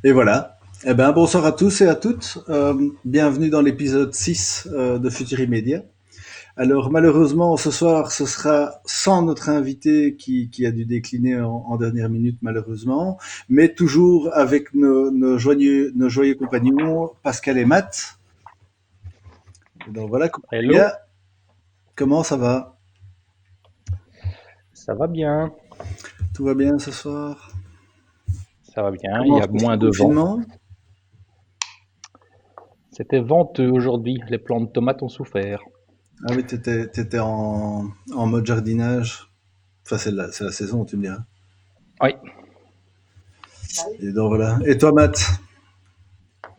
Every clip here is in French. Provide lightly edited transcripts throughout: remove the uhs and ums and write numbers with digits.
Et voilà. Eh ben, bonsoir à tous et à toutes. Bienvenue dans l'épisode 6 de Futurimédia. Alors malheureusement, ce soir, ce sera sans notre invité qui a dû décliner en dernière minute malheureusement, mais toujours avec nos joyeux compagnons Pascal et Matt. Et donc voilà, Hello, Léa, comment ça va? ça va bien, Tout va bien ce soir? ça va bien, il y Comment a se passe le moins de vent. confinement? C'était venteux aujourd'hui, les plants de tomates ont souffert. Ah oui, t'étais en mode jardinage. Enfin, c'est la saison, tu me diras. Oui, Et donc voilà. Et toi, Matt?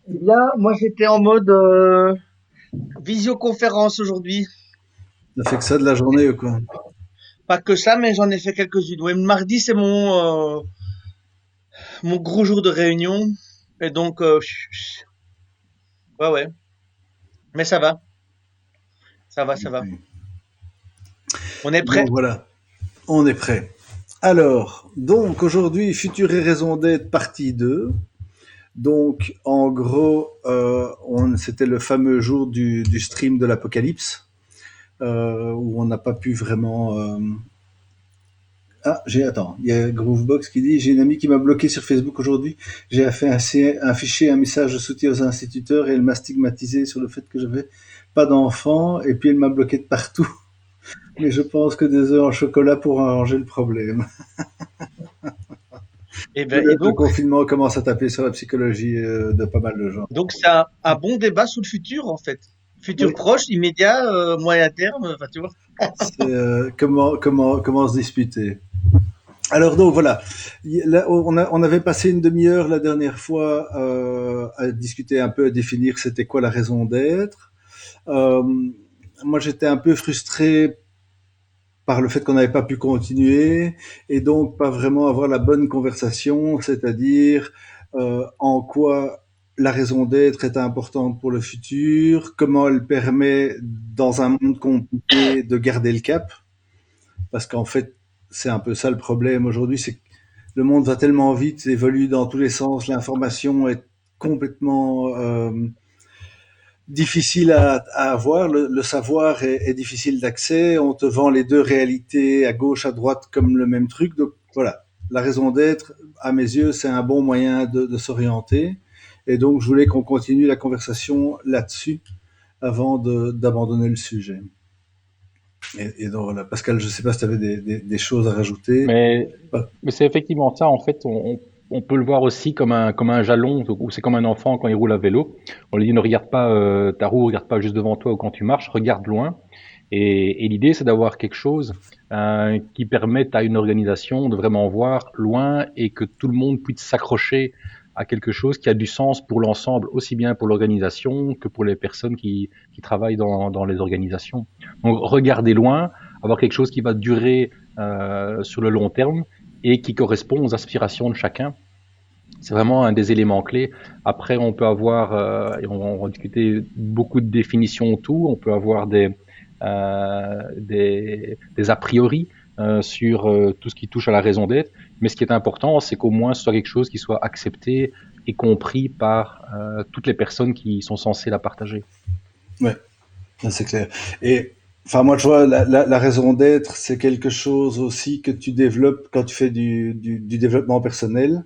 Eh bien, moi j'étais en mode visioconférence aujourd'hui. T'as fait que ça de la journée ou quoi? Pas que ça, mais j'en ai fait quelques-unes. Ouais, mardi, c'est mon gros jour de réunion. Et donc, ouais, ouais. Mais ça va, ça va. Oui. On est prêt? Donc voilà, on est prêt. Alors, donc aujourd'hui, Future et raison d'être partie 2. Donc en gros, c'était le fameux jour du stream de l'Apocalypse, où on n'a pas pu vraiment... Ah, attends, il y a Groovebox qui dit, j'ai une amie qui m'a bloqué sur Facebook aujourd'hui. J'ai fait un fichier, un message de soutien aux instituteurs et elle m'a stigmatisé sur le fait que j'avais pas d'enfant et puis elle m'a bloqué de partout. Mais je pense que des œufs en chocolat pourront arranger le problème. Le Donc, confinement commence à taper sur la psychologie de pas mal de gens. donc c'est un bon débat sous le futur, en fait. Futur Oui, proche, immédiat, moyen terme, enfin, tu vois. c'est comment se disputer. Alors donc voilà, là, on avait passé une demi-heure la dernière fois à discuter un peu, à définir c'était quoi la raison d'être. Euh, Moi j'étais un peu frustré par le fait qu'on n'avait pas pu continuer et donc pas vraiment avoir la bonne conversation, c'est-à-dire en quoi la raison d'être est importante pour le futur, comment elle permet dans un monde compliqué de garder le cap, parce qu'en fait c'est un peu ça le problème aujourd'hui, c'est que le monde va tellement vite, évolue dans tous les sens, l'information est complètement difficile à avoir. Le savoir est difficile d'accès. On te vend les deux réalités à gauche, à droite comme le même truc. Donc voilà, la raison d'être, à mes yeux, c'est un bon moyen de s'orienter. Et donc je voulais qu'on continue la conversation là-dessus avant d'abandonner le sujet. Et donc voilà, Pascal, je ne sais pas si tu avais des choses à rajouter. mais, Pas- mais c'est effectivement ça, en fait, on peut le voir aussi comme un jalon, ou c'est comme un enfant quand il roule à vélo. On lui dit ne regarde pas ta roue, regarde pas juste devant toi ou quand tu marches, regarde loin. Et l'idée, c'est d'avoir quelque chose qui permette à une organisation de vraiment voir loin et que tout le monde puisse s'accrocher à quelque chose qui a du sens pour l'ensemble, aussi bien pour l'organisation que pour les personnes qui travaillent dans les organisations. Donc, regarder loin, avoir quelque chose qui va durer sur le long terme et qui correspond aux aspirations de chacun. C'est vraiment un des éléments clés. Après, on peut avoir, et on va discuter beaucoup de définitions, tout. On peut avoir des a priori sur tout ce qui touche à la raison d'être. Mais ce qui est important, c'est qu'au moins ce soit quelque chose qui soit accepté et compris par toutes les personnes qui sont censées la partager. Ouais, c'est clair. Et enfin, moi, je vois la raison d'être, c'est quelque chose aussi que tu développes quand tu fais du développement personnel.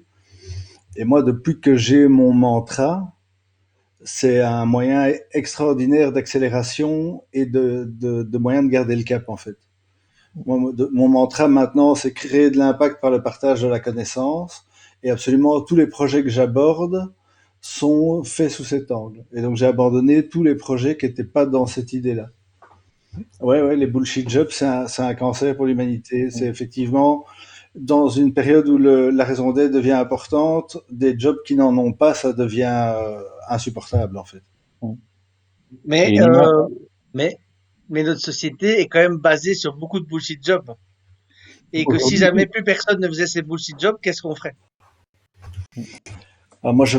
Et moi, depuis que j'ai mon mantra, c'est un moyen extraordinaire d'accélération et de moyen de garder le cap, en fait. Moi, mon mantra maintenant, c'est créer de l'impact par le partage de la connaissance. Et absolument tous les projets que j'aborde sont faits sous cet angle. Et donc, j'ai abandonné tous les projets qui n'étaient pas dans cette idée-là. Ouais, ouais, les bullshit jobs, c'est un cancer pour l'humanité. C'est effectivement dans une période où la raison d'être devient importante, des jobs qui n'en ont pas, ça devient insupportable en fait. Mais, Et l'image, euh, mais, mais notre société est quand même basée sur beaucoup de bullshit jobs. Et que si Aujourd'hui, jamais plus personne ne faisait ces bullshit jobs, qu'est-ce qu'on ferait? moi je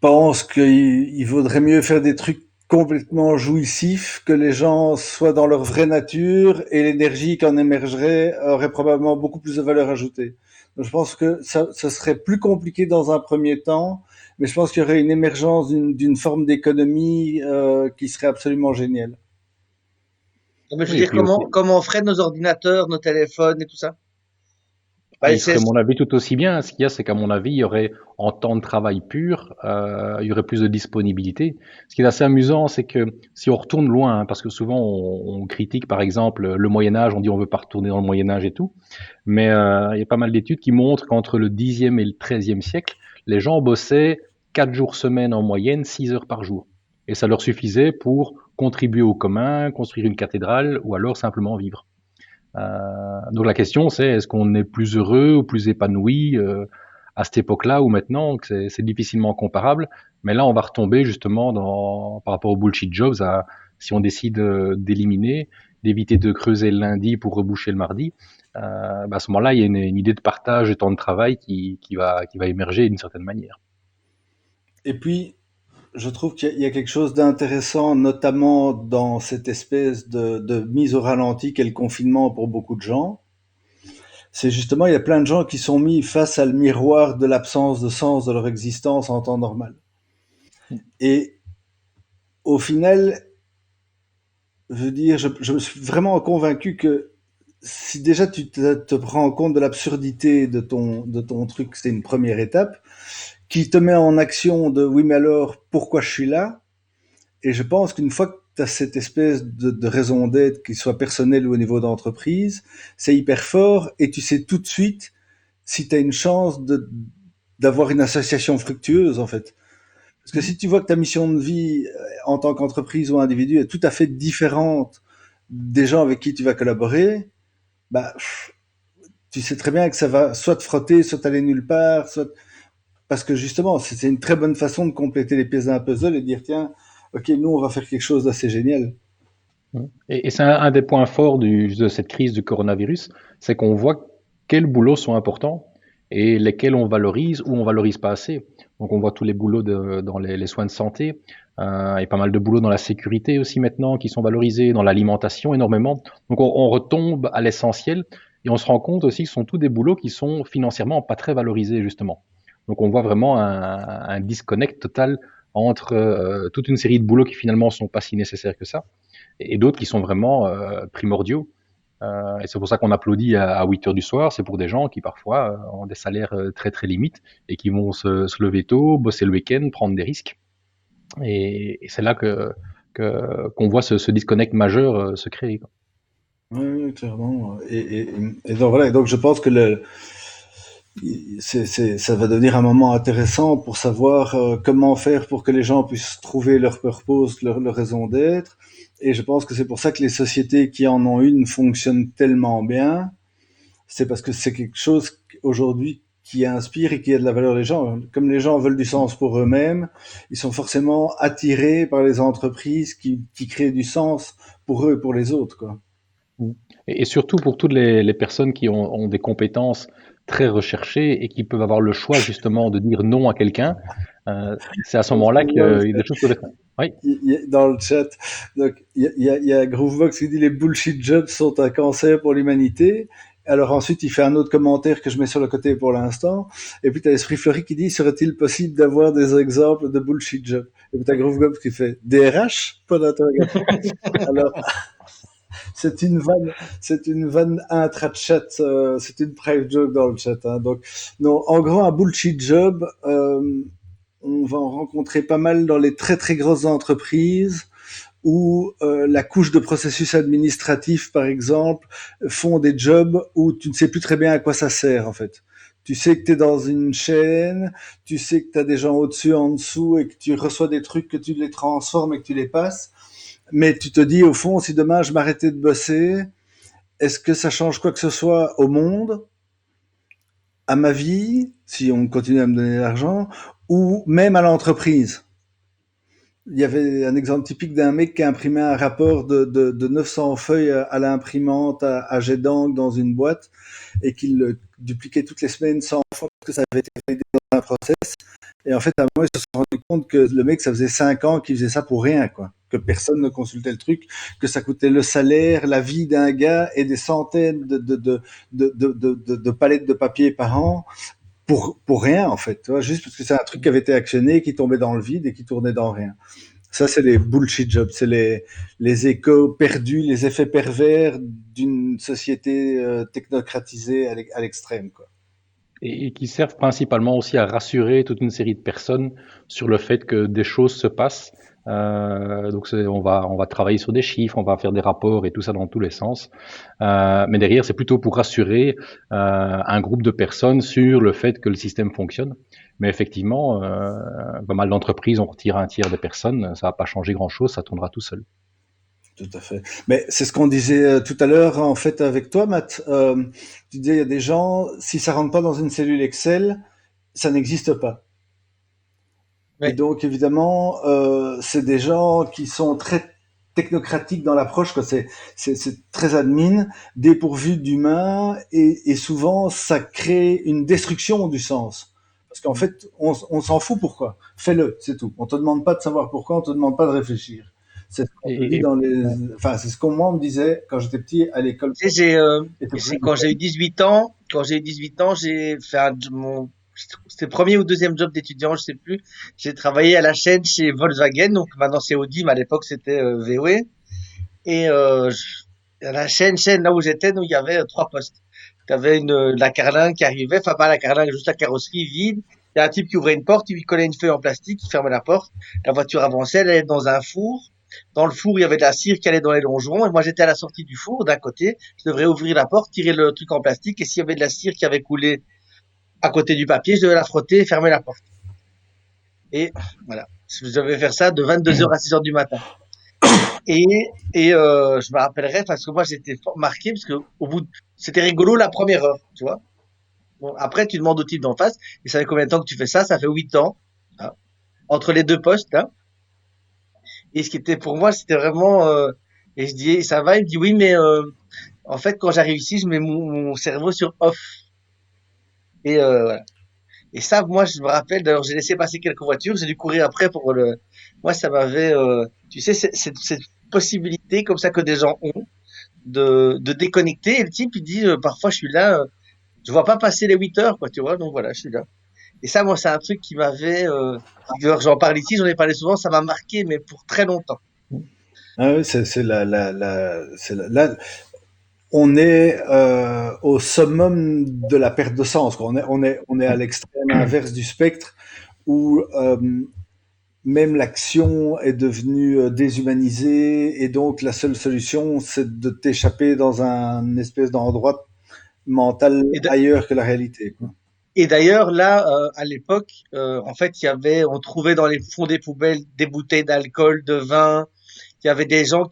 pense qu'il vaudrait mieux faire des trucs complètement jouissifs, que les gens soient dans leur vraie nature et l'énergie qui en émergerait aurait probablement beaucoup plus de valeur ajoutée. Je pense que ça serait plus compliqué dans un premier temps, mais je pense qu'il y aurait une émergence d'une forme d'économie qui serait absolument géniale. Mais je veux Oui, et dire, puis aussi, comment on ferait nos ordinateurs, nos téléphones et tout ça? Bah, il ferait, à mon avis, tout aussi bien. Ce qu'il y a, c'est qu'à mon avis, il y aurait, en temps de travail pur, il y aurait plus de disponibilité. Ce qui est assez amusant, c'est que si on retourne loin, hein, parce que souvent on critique, par exemple, le Moyen Âge, on dit on veut pas retourner dans le Moyen Âge et tout, mais il y a pas mal d'études qui montrent qu'entre le Xe et le XIIIe siècle, les gens bossaient 4 jours semaine en moyenne, 6 heures par jour. Et ça leur suffisait pour contribuer au commun, construire une cathédrale ou alors simplement vivre. Donc la question c'est est-ce qu'on est plus heureux ou plus épanoui à cette époque-là ou maintenant, que c'est difficilement comparable. Mais là, on va retomber justement par rapport aux bullshit jobs, si on décide d'éliminer, d'éviter de creuser le lundi pour reboucher le mardi, à ce moment-là, il y a une idée de partage de temps de travail qui va émerger d'une certaine manière. Et puis, je trouve qu'il y a quelque chose d'intéressant, notamment dans cette espèce de mise au ralenti qu'est le confinement pour beaucoup de gens. C'est justement, il y a plein de gens qui sont mis face à le miroir de l'absence de sens de leur existence en temps normal. Et au final, je veux dire, je me suis vraiment convaincu que si déjà tu te rends compte de l'absurdité de ton truc, c'est une première étape, qui te met en action de oui, mais alors pourquoi je suis là? Et je pense qu'une fois que tu as cette espèce de raison d'être, qu'il soit personnelle ou au niveau d'entreprise, c'est hyper fort et tu sais tout de suite si tu as une chance d'avoir une association fructueuse en fait. Parce que si tu vois que ta mission de vie en tant qu'entreprise ou individu est tout à fait différente des gens avec qui tu vas collaborer, bah, tu sais très bien que ça va soit te frotter, soit aller nulle part, soit parce que justement, c'est une très bonne façon de compléter les pièces d'un puzzle et de dire tiens, ok, nous on va faire quelque chose d'assez génial. Et c'est un des points forts de cette crise du coronavirus, c'est qu'on voit quels boulots sont importants et lesquels on valorise ou on valorise pas assez. Donc on voit tous les boulots dans les soins de santé, et pas mal de boulots dans la sécurité aussi maintenant qui sont valorisés, dans l'alimentation énormément. Donc on retombe à l'essentiel et on se rend compte aussi que ce sont tous des boulots qui sont financièrement pas très valorisés justement. Donc on voit vraiment un disconnect total entre toute une série de boulots qui finalement sont pas si nécessaires que ça et d'autres qui sont vraiment primordiaux. Et c'est pour ça qu'on applaudit à 8 heures du soir. C'est pour des gens qui parfois ont des salaires très très limites et qui vont se lever tôt, bosser le week-end, prendre des risques. Et c'est là qu'on voit ce disconnect majeur se créer, quoi. Oui, oui, clairement. Et donc voilà, et donc je pense que ça va devenir un moment intéressant pour savoir comment faire pour que les gens puissent trouver leur purpose, leur raison d'être. Et je pense que c'est pour ça que les sociétés qui en ont une fonctionnent tellement bien. C'est parce que c'est quelque chose aujourd'hui qui inspire et qui a de la valeur les gens. Comme les gens veulent du sens pour eux-mêmes, ils sont forcément attirés par les entreprises qui créent du sens pour eux et pour les autres, quoi. Et surtout pour toutes les personnes qui ont des compétences très recherchées et qui peuvent avoir le choix justement de dire non à quelqu'un, c'est à ce moment-là que des choses peuvent être. Oui. Dans le chat, donc il y a Groovebox qui dit les bullshit jobs sont un cancer pour l'humanité. Alors ensuite, il fait un autre commentaire que je mets sur le côté pour l'instant. Et puis tu as Esprit Fleuri qui dit serait-il possible d'avoir des exemples de bullshit jobs? Et puis tu as Groovebox qui fait DRH? Point d'interrogation. Alors c'est une vanne intra-chat, c'est une private joke dans le chat. Hein. Donc non, en gros un bullshit job. On va en rencontrer pas mal dans les très très grosses entreprises où la couche de processus administratif, par exemple, font des jobs où tu ne sais plus très bien à quoi ça sert en fait. Tu sais que tu es dans une chaîne, tu sais que tu as des gens au-dessus, en dessous, et que tu reçois des trucs, que tu les transformes et que tu les passes. Mais tu te dis, au fond, si demain je m'arrêtais de bosser, est-ce que ça change quoi que ce soit au monde, à ma vie, si on continue à me donner de l'argent, ou même à l'entreprise? Il y avait un exemple typique d'un mec qui a imprimé un rapport de 900 feuilles à l'imprimante à jet d'encre dans une boîte et qu'il le dupliquait toutes les semaines 100 fois parce que ça avait été validé dans un process. Et en fait, à un moment, ils se sont rendus compte que le mec, ça faisait 5 ans qu'il faisait ça pour rien, quoi. Que personne ne consultait le truc, que ça coûtait le salaire, la vie d'un gars et des centaines de palettes de papier par an pour rien, en fait. Tu vois, juste parce que c'est un truc qui avait été actionné, qui tombait dans le vide et qui tournait dans rien. Ça, c'est les bullshit jobs, c'est les échos perdus, les effets pervers d'une société technocratisée à l'extrême, quoi. Et qui servent principalement aussi à rassurer toute une série de personnes sur le fait que des choses se passent. Donc on va travailler sur des chiffres, on va faire des rapports et tout ça dans tous les sens. Mais derrière, c'est plutôt pour rassurer un groupe de personnes sur le fait que le système fonctionne. Mais effectivement, pas mal d'entreprises, on retire un tiers des personnes, ça va pas changer grand-chose, ça tournera tout seul. Tout à fait. Mais c'est ce qu'on disait tout à l'heure, en fait, avec toi, Matt. Tu disais, il y a des gens, si ça rentre pas dans une cellule Excel, ça n'existe pas. Et Ouais. donc, évidemment, c'est des gens qui sont très technocratiques dans l'approche, quoi. C'est très admin, dépourvu d'humain, et souvent, ça crée une destruction du sens. Parce qu'en fait, on s'en fout pourquoi. Fais-le, c'est tout. On te demande pas de savoir pourquoi, on te demande pas de réfléchir. C'est ce qu'on te dit Et, dans les, ouais. enfin, c'est ce qu'on moi on me disait quand j'étais petit à l'école. Tu sais, quand j'ai eu 18 ans, j'ai fait c'était le premier ou deuxième job d'étudiant, je sais plus. J'ai travaillé à la chaîne chez Volkswagen, donc maintenant c'est Audi, mais à l'époque c'était VW. Et à la chaîne là où j'étais, nous il y avait trois postes. Tu avais la carlingue qui arrivait, enfin pas la carlingue, juste la carrosserie vide. Il y a un type qui ouvrait une porte, il lui collait une feuille en plastique, il fermait la porte. La voiture avançait, elle allait dans un four. Dans le four, il y avait de la cire qui allait dans les longerons. Et moi, j'étais à la sortie du four, d'un côté. Je devrais ouvrir la porte, tirer le truc en plastique. Et s'il y avait de la cire qui avait coulé à côté du papier, je devais la frotter et fermer la porte. Et voilà. Je devais faire ça de 22 heures à 6 heures du matin. Et, je me rappellerai parce que moi, j'étais marqué parce que c'était rigolo la première heure, tu vois. Bon, après, tu demandes au type d'en face, il savait combien de temps que tu fais ça? Ça fait 8 ans, hein, entre les deux postes, hein. Et ce qui était pour moi, c'était vraiment, et je dis, ça va? Il me dit, oui, mais, en fait, quand j'arrive ici, je mets mon cerveau sur off. Et, voilà. Et ça, moi, je me rappelle, d'ailleurs, j'ai laissé passer quelques voitures, j'ai dû courir après pour moi, ça m'avait, tu sais, cette possibilité comme ça que des gens ont de déconnecter. Et le type, il dit, parfois, je suis là, je vois pas passer les 8 heures, quoi, tu vois, donc voilà, je suis là. Et ça, moi, c'est un truc qui m'avait, d'ailleurs, j'en parle ici, j'en ai parlé souvent, ça m'a marqué, mais pour très longtemps. Ah oui, là, on est au summum de la perte de sens, quoi. On est à l'extrême inverse du spectre où même l'action est devenue déshumanisée et donc la seule solution, c'est de t'échapper dans un espèce d'endroit mental Et ailleurs que la réalité, quoi. Et d'ailleurs, là, à l'époque, en fait, on trouvait dans les fonds des poubelles des bouteilles d'alcool, de vin. Il y avait des gens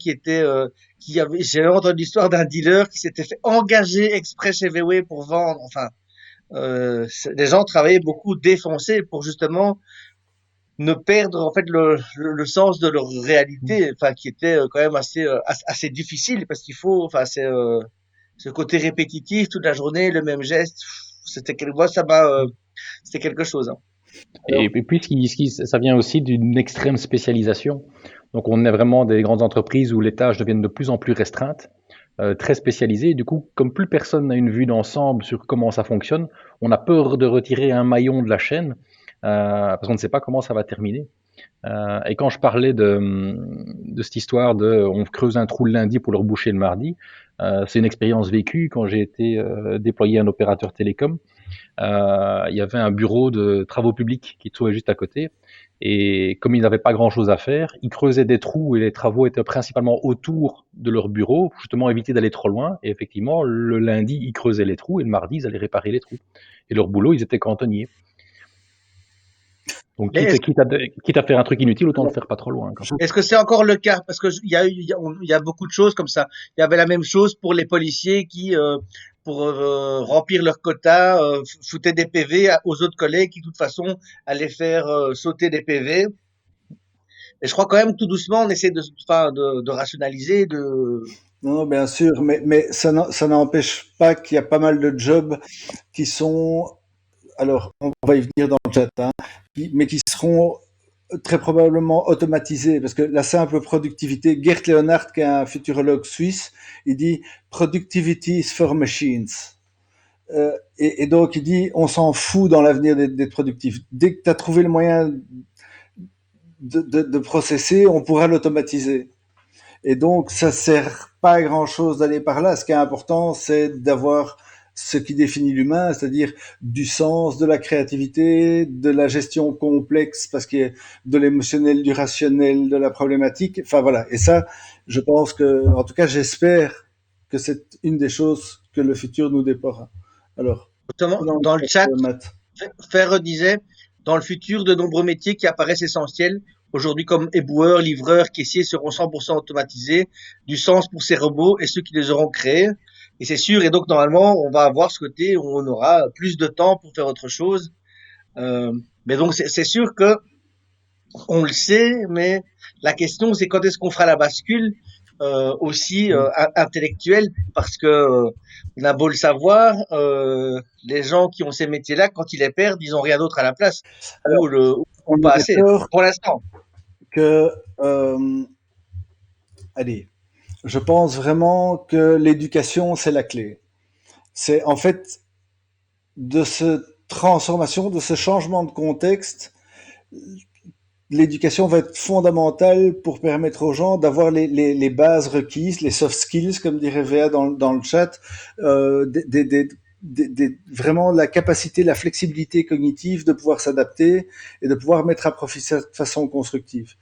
j'avais entendu l'histoire d'un dealer qui s'était fait engager exprès chez VW pour vendre. Enfin, les gens travaillaient beaucoup défoncés pour justement ne perdre en fait le sens de leur réalité, enfin, qui était quand même assez difficile parce qu'il faut, enfin, ce côté répétitif toute la journée, le même geste. Moi, c'était quelque chose, hein. Et, Alors, et puis, ça vient aussi d'une extrême spécialisation. Donc, on est vraiment des grandes entreprises où les tâches deviennent de plus en plus restreintes, très spécialisées. Et du coup, comme plus personne n'a une vue d'ensemble sur comment ça fonctionne, on a peur de retirer un maillon de la chaîne parce qu'on ne sait pas comment ça va terminer. Et quand je parlais de cette histoire de on creuse un trou le lundi pour le reboucher le mardi, c'est une expérience vécue quand j'ai été déployé un opérateur télécom. Il y avait un bureau de travaux publics qui se trouvait juste à côté. Et comme ils n'avaient pas grand-chose à faire, ils creusaient des trous et les travaux étaient principalement autour de leur bureau, pour justement éviter d'aller trop loin. Et effectivement, le lundi, ils creusaient les trous et le mardi, ils allaient réparer les trous. Et leur boulot, ils étaient cantonniers. Donc, Mais quitte à faire un truc inutile, autant le faire pas trop loin, quoi. est-ce que c'est encore le cas? Parce que il y a beaucoup de choses comme ça. Il y avait la même chose pour les policiers qui, pour remplir leur quota, foutaient des PV aux autres collègues qui, de toute façon, allaient faire sauter des PV. Et je crois quand même que tout doucement, on essaie enfin, de rationaliser, non, non, bien sûr, mais ça n'empêche pas qu'il y a pas mal de jobs qui sont, alors on va y venir dans le chat, hein, mais qui seront très probablement automatisés, parce que la simple productivité, Gert Leonhard, qui est un futurologue suisse, il dit productivity is for machines. Et donc il dit on s'en fout dans l'avenir d'être productif. Dès que tu as trouvé le moyen de processer, on pourra l'automatiser. Et donc, ça sert pas à grand chose d'aller par là. Ce qui est important, c'est d'avoir ce qui définit l'humain, c'est-à-dire du sens, de la créativité, de la gestion complexe, parce qu'il y a de l'émotionnel, du rationnel, de la problématique. Enfin, voilà. Et ça, je pense que, en tout cas, j'espère que c'est une des choses que le futur nous déploiera. Alors, Justement, dans dans le chat, le maths. Ferre disait, dans le futur, de nombreux métiers qui apparaissent essentiels, aujourd'hui comme éboueurs, livreurs, caissiers, seront 100% automatisés, du sens pour ces robots et ceux qui les auront créés. Et c'est sûr, et donc normalement, on va avoir ce côté où on aura plus de temps pour faire autre chose. Mais donc c'est sûr que on le sait, mais la question c'est quand est-ce qu'on fera la bascule aussi intellectuelle, parce que on a beau le savoir, les gens qui ont ces métiers-là, quand ils les perdent, ils ont rien d'autre à la place Alors, ou on pas est assez d'accord pour l'instant. que, allez, je pense vraiment que l'éducation, c'est la clé. C'est en fait de cette transformation, de ce changement de contexte, l'éducation va être fondamentale pour permettre aux gens d'avoir les bases requises, les soft skills, comme dirait Véa dans le chat, vraiment la capacité, la flexibilité cognitive de pouvoir s'adapter et de pouvoir mettre à profit ça de façon constructive.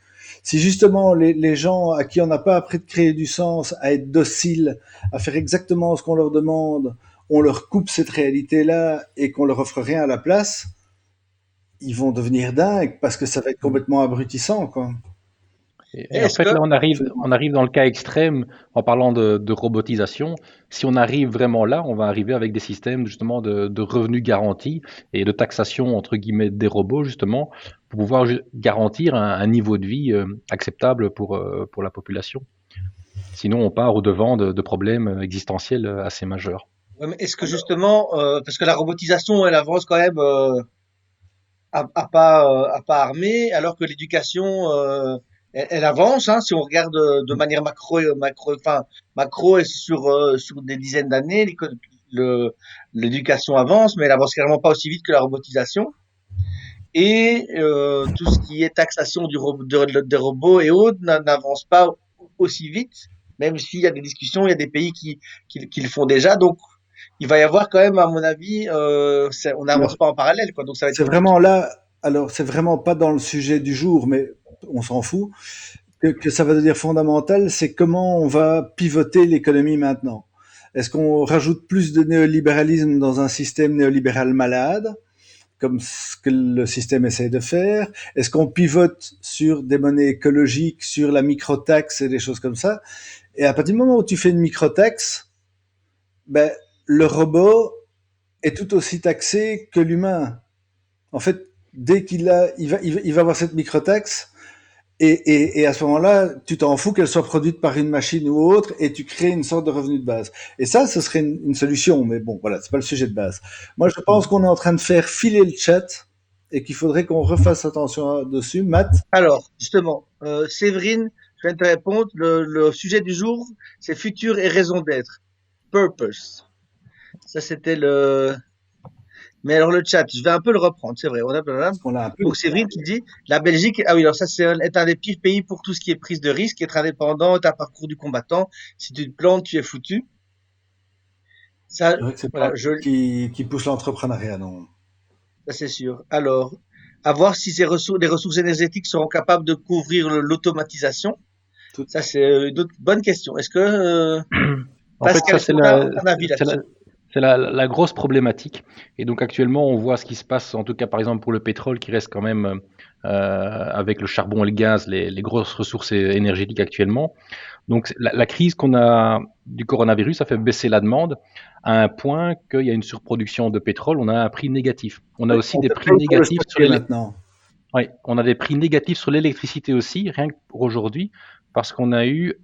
Si justement les gens à qui on n'a pas appris de créer du sens, à être dociles, à faire exactement ce qu'on leur demande, on leur coupe cette réalité-là et qu'on leur offre rien à la place, ils vont devenir dingues parce que ça va être complètement abrutissant, quoi. Et en Est-ce fait, que là, on arrive dans le cas extrême en parlant de robotisation. Si on arrive vraiment là, on va arriver avec des systèmes justement de revenus garantis et de taxation entre guillemets des robots justement pour pouvoir garantir un niveau de vie acceptable pour la population. Sinon, on part au-devant de problèmes existentiels assez majeurs. ouais, mais est-ce que justement, parce que la robotisation, elle avance quand même à pas armé, alors que l'éducation, elle avance, hein, si on regarde de manière macro et sur des dizaines d'années, l'éducation avance, mais elle avance clairement pas aussi vite que la robotisation. Et tout ce qui est taxation des robots et autres n'avance pas aussi vite, même s'il y a des discussions, il y a des pays qui le font déjà. Donc, il va y avoir quand même, à mon avis, on n'avance Alors, pas en parallèle, quoi. Donc, ça va être c'est compliqué. vraiment là, alors c'est vraiment pas dans le sujet du jour, mais on s'en fout, que ça va devenir fondamental, c'est comment on va pivoter l'économie maintenant. Est-ce qu'on rajoute plus de néolibéralisme dans un système néolibéral malade, comme ce que le système essaie de faire? Est-ce qu'on pivote sur des monnaies écologiques, sur la microtaxe et des choses comme ça? Et à partir du moment où tu fais une microtaxe, ben, le robot est tout aussi taxé que l'humain. En fait, dès il va avoir cette microtaxe, et à ce moment-là, tu t'en fous qu'elle soit produite par une machine ou autre, et tu crées une sorte de revenu de base. Et ça, ce serait une solution, mais bon, voilà, c'est pas le sujet de base. Moi, je pense qu'on est en train de faire filer le chat, et qu'il faudrait qu'on refasse attention dessus. Matt, Alors, justement, Séverine, je viens de te répondre. Le sujet du jour, c'est futur et raison d'être. Purpose. Ça, c'était le. Mais alors, le chat, je vais un peu le reprendre, c'est vrai. parce qu'on l'a un peu. Donc, Séverine qui dit, la Belgique, ah oui, alors ça, c'est est un des pires pays pour tout ce qui est prise de risque, être indépendant, est un parcours du combattant. Si tu te plantes, tu es foutu. Ça, C'est vrai que c'est pas voilà, qui pousse l'entrepreneuriat, non. ça c'est sûr. Alors, à voir si les ressources énergétiques seront capables de couvrir l'automatisation. Tout, Ça, c'est une autre bonne question. Est-ce que, En fait, Pascal, ça, est-ce que tu as un avis c'est la, là-dessus? c'est la grosse problématique. Et donc, actuellement, on voit ce qui se passe, en tout cas, par exemple, pour le pétrole, qui reste quand même, avec le charbon et le gaz, les grosses ressources énergétiques actuellement. Donc, la crise qu'on a du coronavirus a fait baisser la demande à un point qu'il y a une surproduction de pétrole. On a un prix négatif. On a ouais, aussi on des te prix paye pour le négatifs sur stocker maintenant. oui, on a des prix négatifs sur l'électricité aussi, rien que pour aujourd'hui, parce qu'on a eu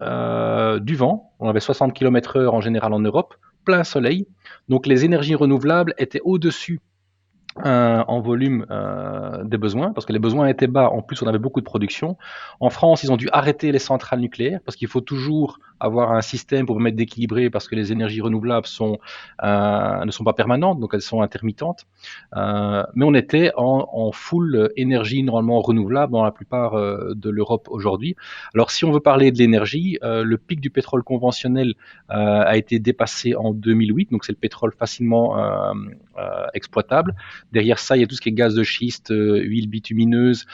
du vent. On avait 60 km/h en général en Europe, plein soleil. Donc les énergies renouvelables étaient au-dessus en volume des besoins, parce que les besoins étaient bas. En plus, on avait beaucoup de production. En France, ils ont dû arrêter les centrales nucléaires parce qu'il faut toujours avoir un système pour permettre d'équilibrer, parce que les énergies renouvelables ne sont pas permanentes, donc elles sont intermittentes. Mais on était en full énergie normalement renouvelable dans la plupart de l'Europe aujourd'hui. Alors, si on veut parler de l'énergie, le pic du pétrole conventionnel a été dépassé en 2008, donc c'est le pétrole facilement exploitable. Derrière ça, il y a tout ce qui est gaz de schiste, huile bitumineuse,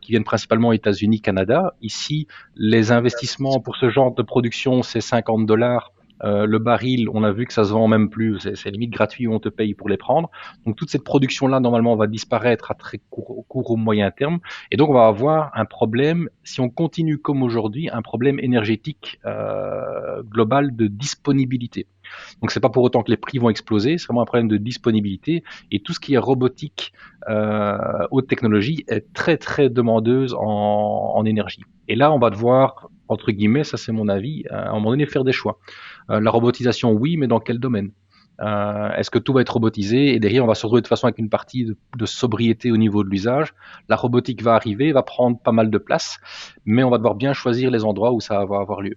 qui viennent principalement aux États-Unis, Canada. Ici, les investissements pour ce genre de production, c'est $50. Le baril, on a vu que ça se vend même plus, c'est limite gratuit, on te paye pour les prendre. Donc toute cette production-là, normalement, va disparaître à très court ou moyen terme. Et donc on va avoir un problème, si on continue comme aujourd'hui, un problème énergétique global de disponibilité. Donc c'est pas pour autant que les prix vont exploser, c'est vraiment un problème de disponibilité. Et tout ce qui est robotique, haute technologie, est très très demandeuse en énergie. Et là, on va devoir, entre guillemets, ça c'est mon avis, à un moment donné faire des choix. La robotisation, oui, mais dans quel domaine? Est-ce que tout va être robotisé et derrière on va se retrouver de toute façon avec une partie de sobriété au niveau de l'usage. La robotique va arriver, va prendre pas mal de place, mais on va devoir bien choisir les endroits où ça va avoir lieu.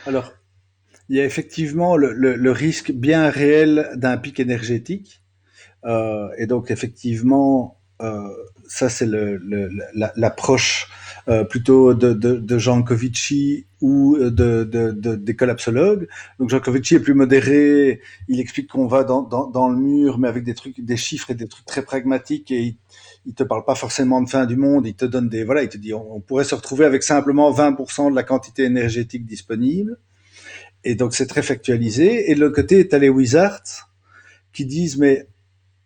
Alors, il y a effectivement le risque bien réel d'un pic énergétique. Et donc effectivement, ça c'est l'approche plutôt de Jean Covici ou des collapsologues. Donc Jean Covici est plus modéré, il explique qu'on va dans le mur, mais avec des trucs, des chiffres et des trucs très pragmatiques, et il te parle pas forcément de fin du monde, il te donne il te dit on pourrait se retrouver avec simplement 20% de la quantité énergétique disponible. Et donc c'est très factualisé. Et de l'autre côté, tu as les wizards qui disent mais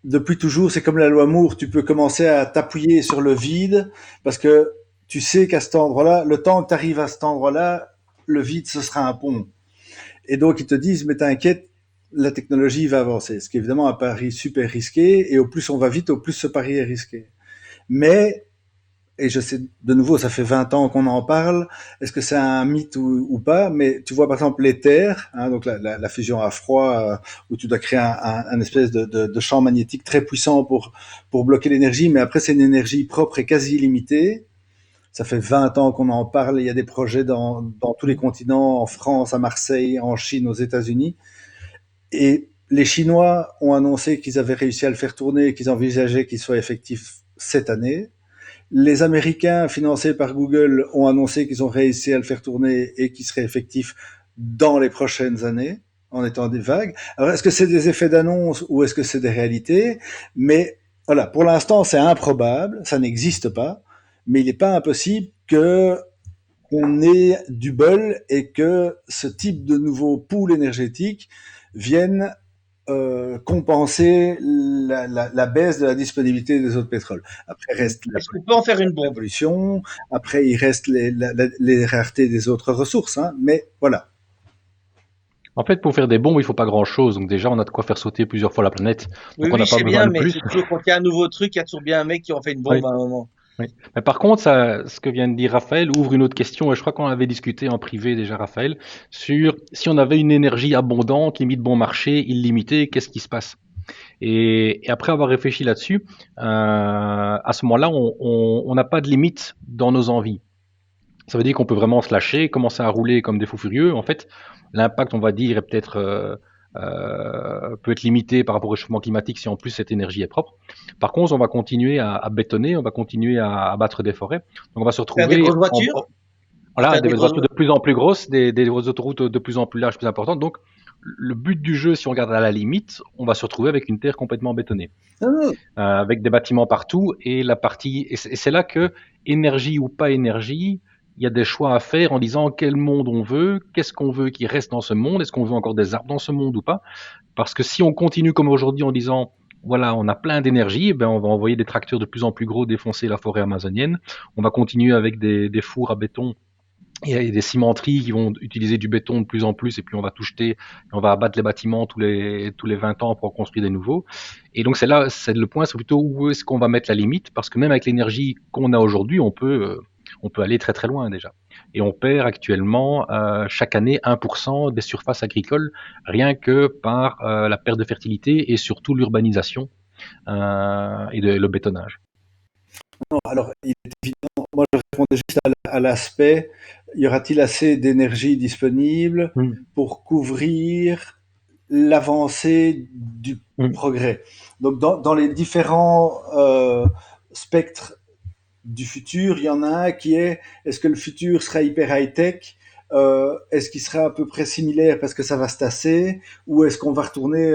depuis toujours, c'est comme la loi Moore, tu peux commencer à t'appuyer sur le vide parce que tu sais qu'à cet endroit-là, le temps que tu arrives à cet endroit-là, le vide, ce sera un pont. Et donc, ils te disent, mais t'inquiète, la technologie va avancer. Ce qui est évidemment un pari super risqué, et au plus on va vite, au plus ce pari est risqué. Mais et je sais, de nouveau, ça fait 20 ans qu'on en parle, est-ce que c'est un mythe ou pas, mais tu vois par exemple l'éther, hein, donc la fusion à froid, où tu dois créer un espèce de champ magnétique très puissant pour bloquer l'énergie, mais après c'est une énergie propre et quasi illimitée. Ça fait 20 ans qu'on en parle, il y a des projets dans tous les continents, en France, à Marseille, en Chine, aux États-Unis, et les Chinois ont annoncé qu'ils avaient réussi à le faire tourner et qu'ils envisageaient qu'il soit effectif cette année. Les Américains, financés par Google, ont annoncé qu'ils ont réussi à le faire tourner et qu'il serait effectif dans les prochaines années, en étant des vagues. Alors, est-ce que c'est des effets d'annonce ou est-ce que c'est des réalités? Mais voilà, pour l'instant, c'est improbable, ça n'existe pas, mais il n'est pas impossible que qu'on ait du bol et que ce type de nouveau pool énergétique vienne compenser la baisse de la disponibilité des autres pétroles. Après reste Est-ce qu'on peut en faire une la bombe? pollution, après il reste les raretés des autres ressources, hein, mais voilà. En fait, pour faire des bombes, il faut pas grand-chose. Donc déjà, on a de quoi faire sauter plusieurs fois la planète. Oui, Donc on oui, n'a je pas sais besoin bien, de mais plus. c'est toujours quand il y a un nouveau truc, il y a toujours bien un mec qui en fait une Oui, bombe à un moment. oui. Mais par contre, ça, ce que vient de dire Raphaël ouvre une autre question, et je crois qu'on avait discuté en privé déjà, Raphaël, sur si on avait une énergie abondante, limite bon marché, illimitée, qu'est-ce qui se passe? Et après avoir réfléchi là-dessus, à ce moment-là, on n'a pas de limite dans nos envies. Ça veut dire qu'on peut vraiment se lâcher, commencer à rouler comme des fous furieux. En fait, l'impact, on va dire, est peut-être peut être limité par rapport au réchauffement climatique si en plus cette énergie est propre. Par contre, on va continuer à bétonner, on va continuer à abattre des forêts. Donc, on va se Faire des retrouver grosses voitures? voilà, Faire des des grosses voitures de plus en plus grosses, des autoroutes de plus en plus larges, plus importantes. Donc, le but du jeu, si on regarde à la limite, on va se retrouver avec une terre complètement bétonnée, avec des bâtiments partout et la partie. Et c'est là que énergie ou pas énergie, il y a des choix à faire en disant quel monde on veut, qu'est-ce qu'on veut qui reste dans ce monde, est-ce qu'on veut encore des arbres dans ce monde ou pas. Parce que si on continue comme aujourd'hui en disant voilà, on a plein d'énergie, ben on va envoyer des tracteurs de plus en plus gros défoncer la forêt amazonienne. On va continuer avec des fours à béton et des cimenteries qui vont utiliser du béton de plus en plus, et puis on va tout jeter, et on va abattre les bâtiments tous les 20 ans pour en construire des nouveaux. Et donc c'est là, c'est le point, c'est plutôt où est-ce qu'on va mettre la limite, parce que même avec l'énergie qu'on a aujourd'hui, on peut aller très très loin déjà. Et on perd actuellement chaque année 1% des surfaces agricoles, rien que par la perte de fertilité et surtout l'urbanisation. et le bétonnage. Non, alors, il est évident, moi je répondais juste à l'aspect, y aura-t-il assez d'énergie disponible Mm. pour couvrir l'avancée du Mm. progrès? Donc, dans les différents spectres du futur, il y en a un qui est, est-ce que le futur sera hyper high-tech? Est-ce qu'il sera à peu près similaire parce que ça va se tasser? Ou est-ce qu'on va retourner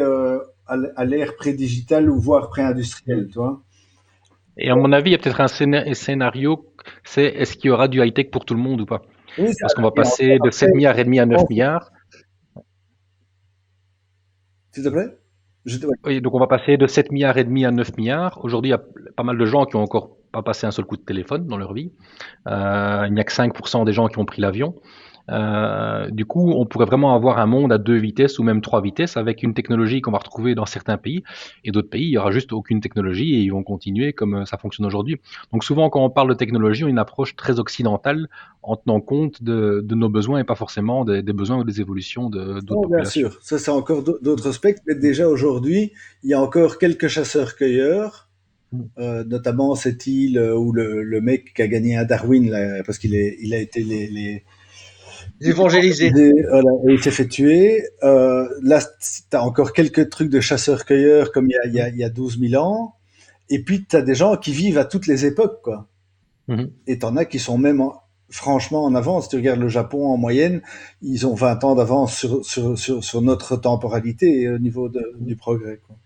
à l'ère pré-digitale ou voire pré-industrielle, Mm. tu vois? Et à mon avis, il y a peut-être un scénario, c'est est-ce qu'il y aura du high-tech pour tout le monde ou pas? Oui, ça, Parce qu'on va et passer encore de 7 après, milliards et demi à 9 milliards. s'il te plaît? Ouais. Oui, donc on va passer de 7 milliards et demi à 9 milliards. Aujourd'hui, il y a pas mal de gens qui ont encore pas passé un seul coup de téléphone dans leur vie. Il n'y a que 5% des gens qui ont pris l'avion. Du coup, on pourrait vraiment avoir un monde à 2 vitesses ou même 3 vitesses avec une technologie qu'on va retrouver dans certains pays et d'autres pays, il y aura juste aucune technologie et ils vont continuer comme ça fonctionne aujourd'hui. Donc souvent, quand on parle de technologie, on a une approche très occidentale en tenant compte de nos besoins et pas forcément des besoins ou des évolutions d'autres Non, bien populations. sûr, ça c'est encore d'autres aspects, mais déjà aujourd'hui, il y a encore quelques chasseurs-cueilleurs, notamment cette île où le mec qui a gagné à Darwin, là, parce il a été Évangéliser. voilà, et il s'est fait tuer. Là, tu as encore quelques trucs de chasseurs-cueilleurs comme il y a 12 000 ans, et puis tu as des gens qui vivent à toutes les époques, quoi. Mhm. Et t'en as qui sont même franchement en avance. Tu regardes le Japon en moyenne, ils ont 20 ans d'avance sur notre temporalité au niveau du progrès, quoi.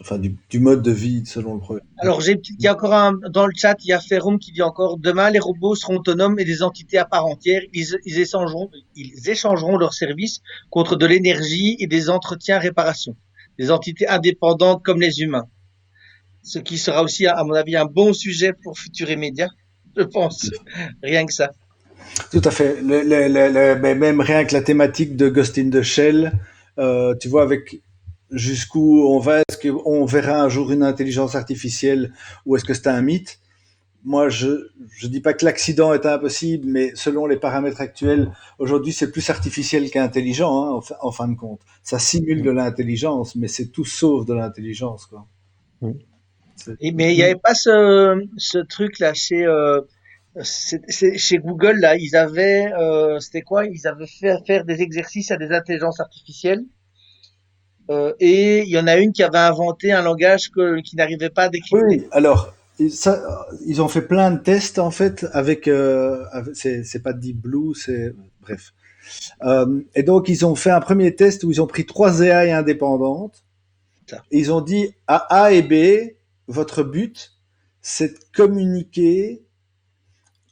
Enfin, du mode de vie selon le progrès. Alors, il y a encore un, dans le chat, il y a Ferrum qui dit encore, demain, les robots seront autonomes et des entités à part entière. Ils échangeront leurs services contre de l'énergie et des entretiens réparations. Des entités indépendantes comme les humains. Ce qui sera aussi, à mon avis, un bon sujet pour Futur et Média. Je pense. Rien que ça. Tout à fait. Mais même rien que la thématique de Ghost in the Shell, tu vois, avec jusqu'où on va, est-ce qu'on verra un jour une intelligence artificielle ou est-ce que c'est un mythe? Moi, je dis pas que l'accident est impossible, mais selon les paramètres actuels, aujourd'hui, c'est plus artificiel qu'intelligent, hein, en fin de compte. Ça simule de l'intelligence, mais c'est tout sauf de l'intelligence, quoi. Mhm. Mais il n'y avait pas ce truc-là chez Google, là. C'était quoi? Ils avaient fait faire des exercices à des intelligences artificielles. Et il y en a une qui avait inventé un langage qui n'arrivait pas à Oui, décrypter. oui. Alors, ils ont fait plein de tests, en fait, c'est pas Deep Blue, c'est, bref. Et donc, ils ont fait un premier test où ils ont pris 3 AI indépendantes. Ça. Et ils ont dit à A et B, votre but, c'est de communiquer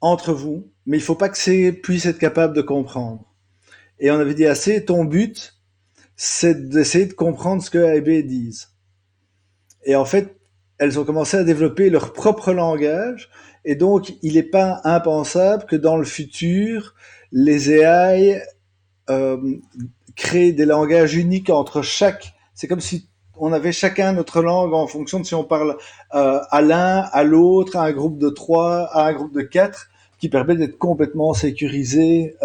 entre vous, mais il faut pas que C puisse être capable de comprendre. Et on avait dit à C, ton but, c'est d'essayer de comprendre ce que A et B disent. Et en fait, elles ont commencé à développer leur propre langage, et donc il n'est pas impensable que dans le futur, les AI euh, créent des langages uniques entre chaque. C'est comme si on avait chacun notre langue en fonction de si on parle à l'un, à l'autre, à un groupe de 3, à un groupe de 4, qui permet d'être complètement sécurisé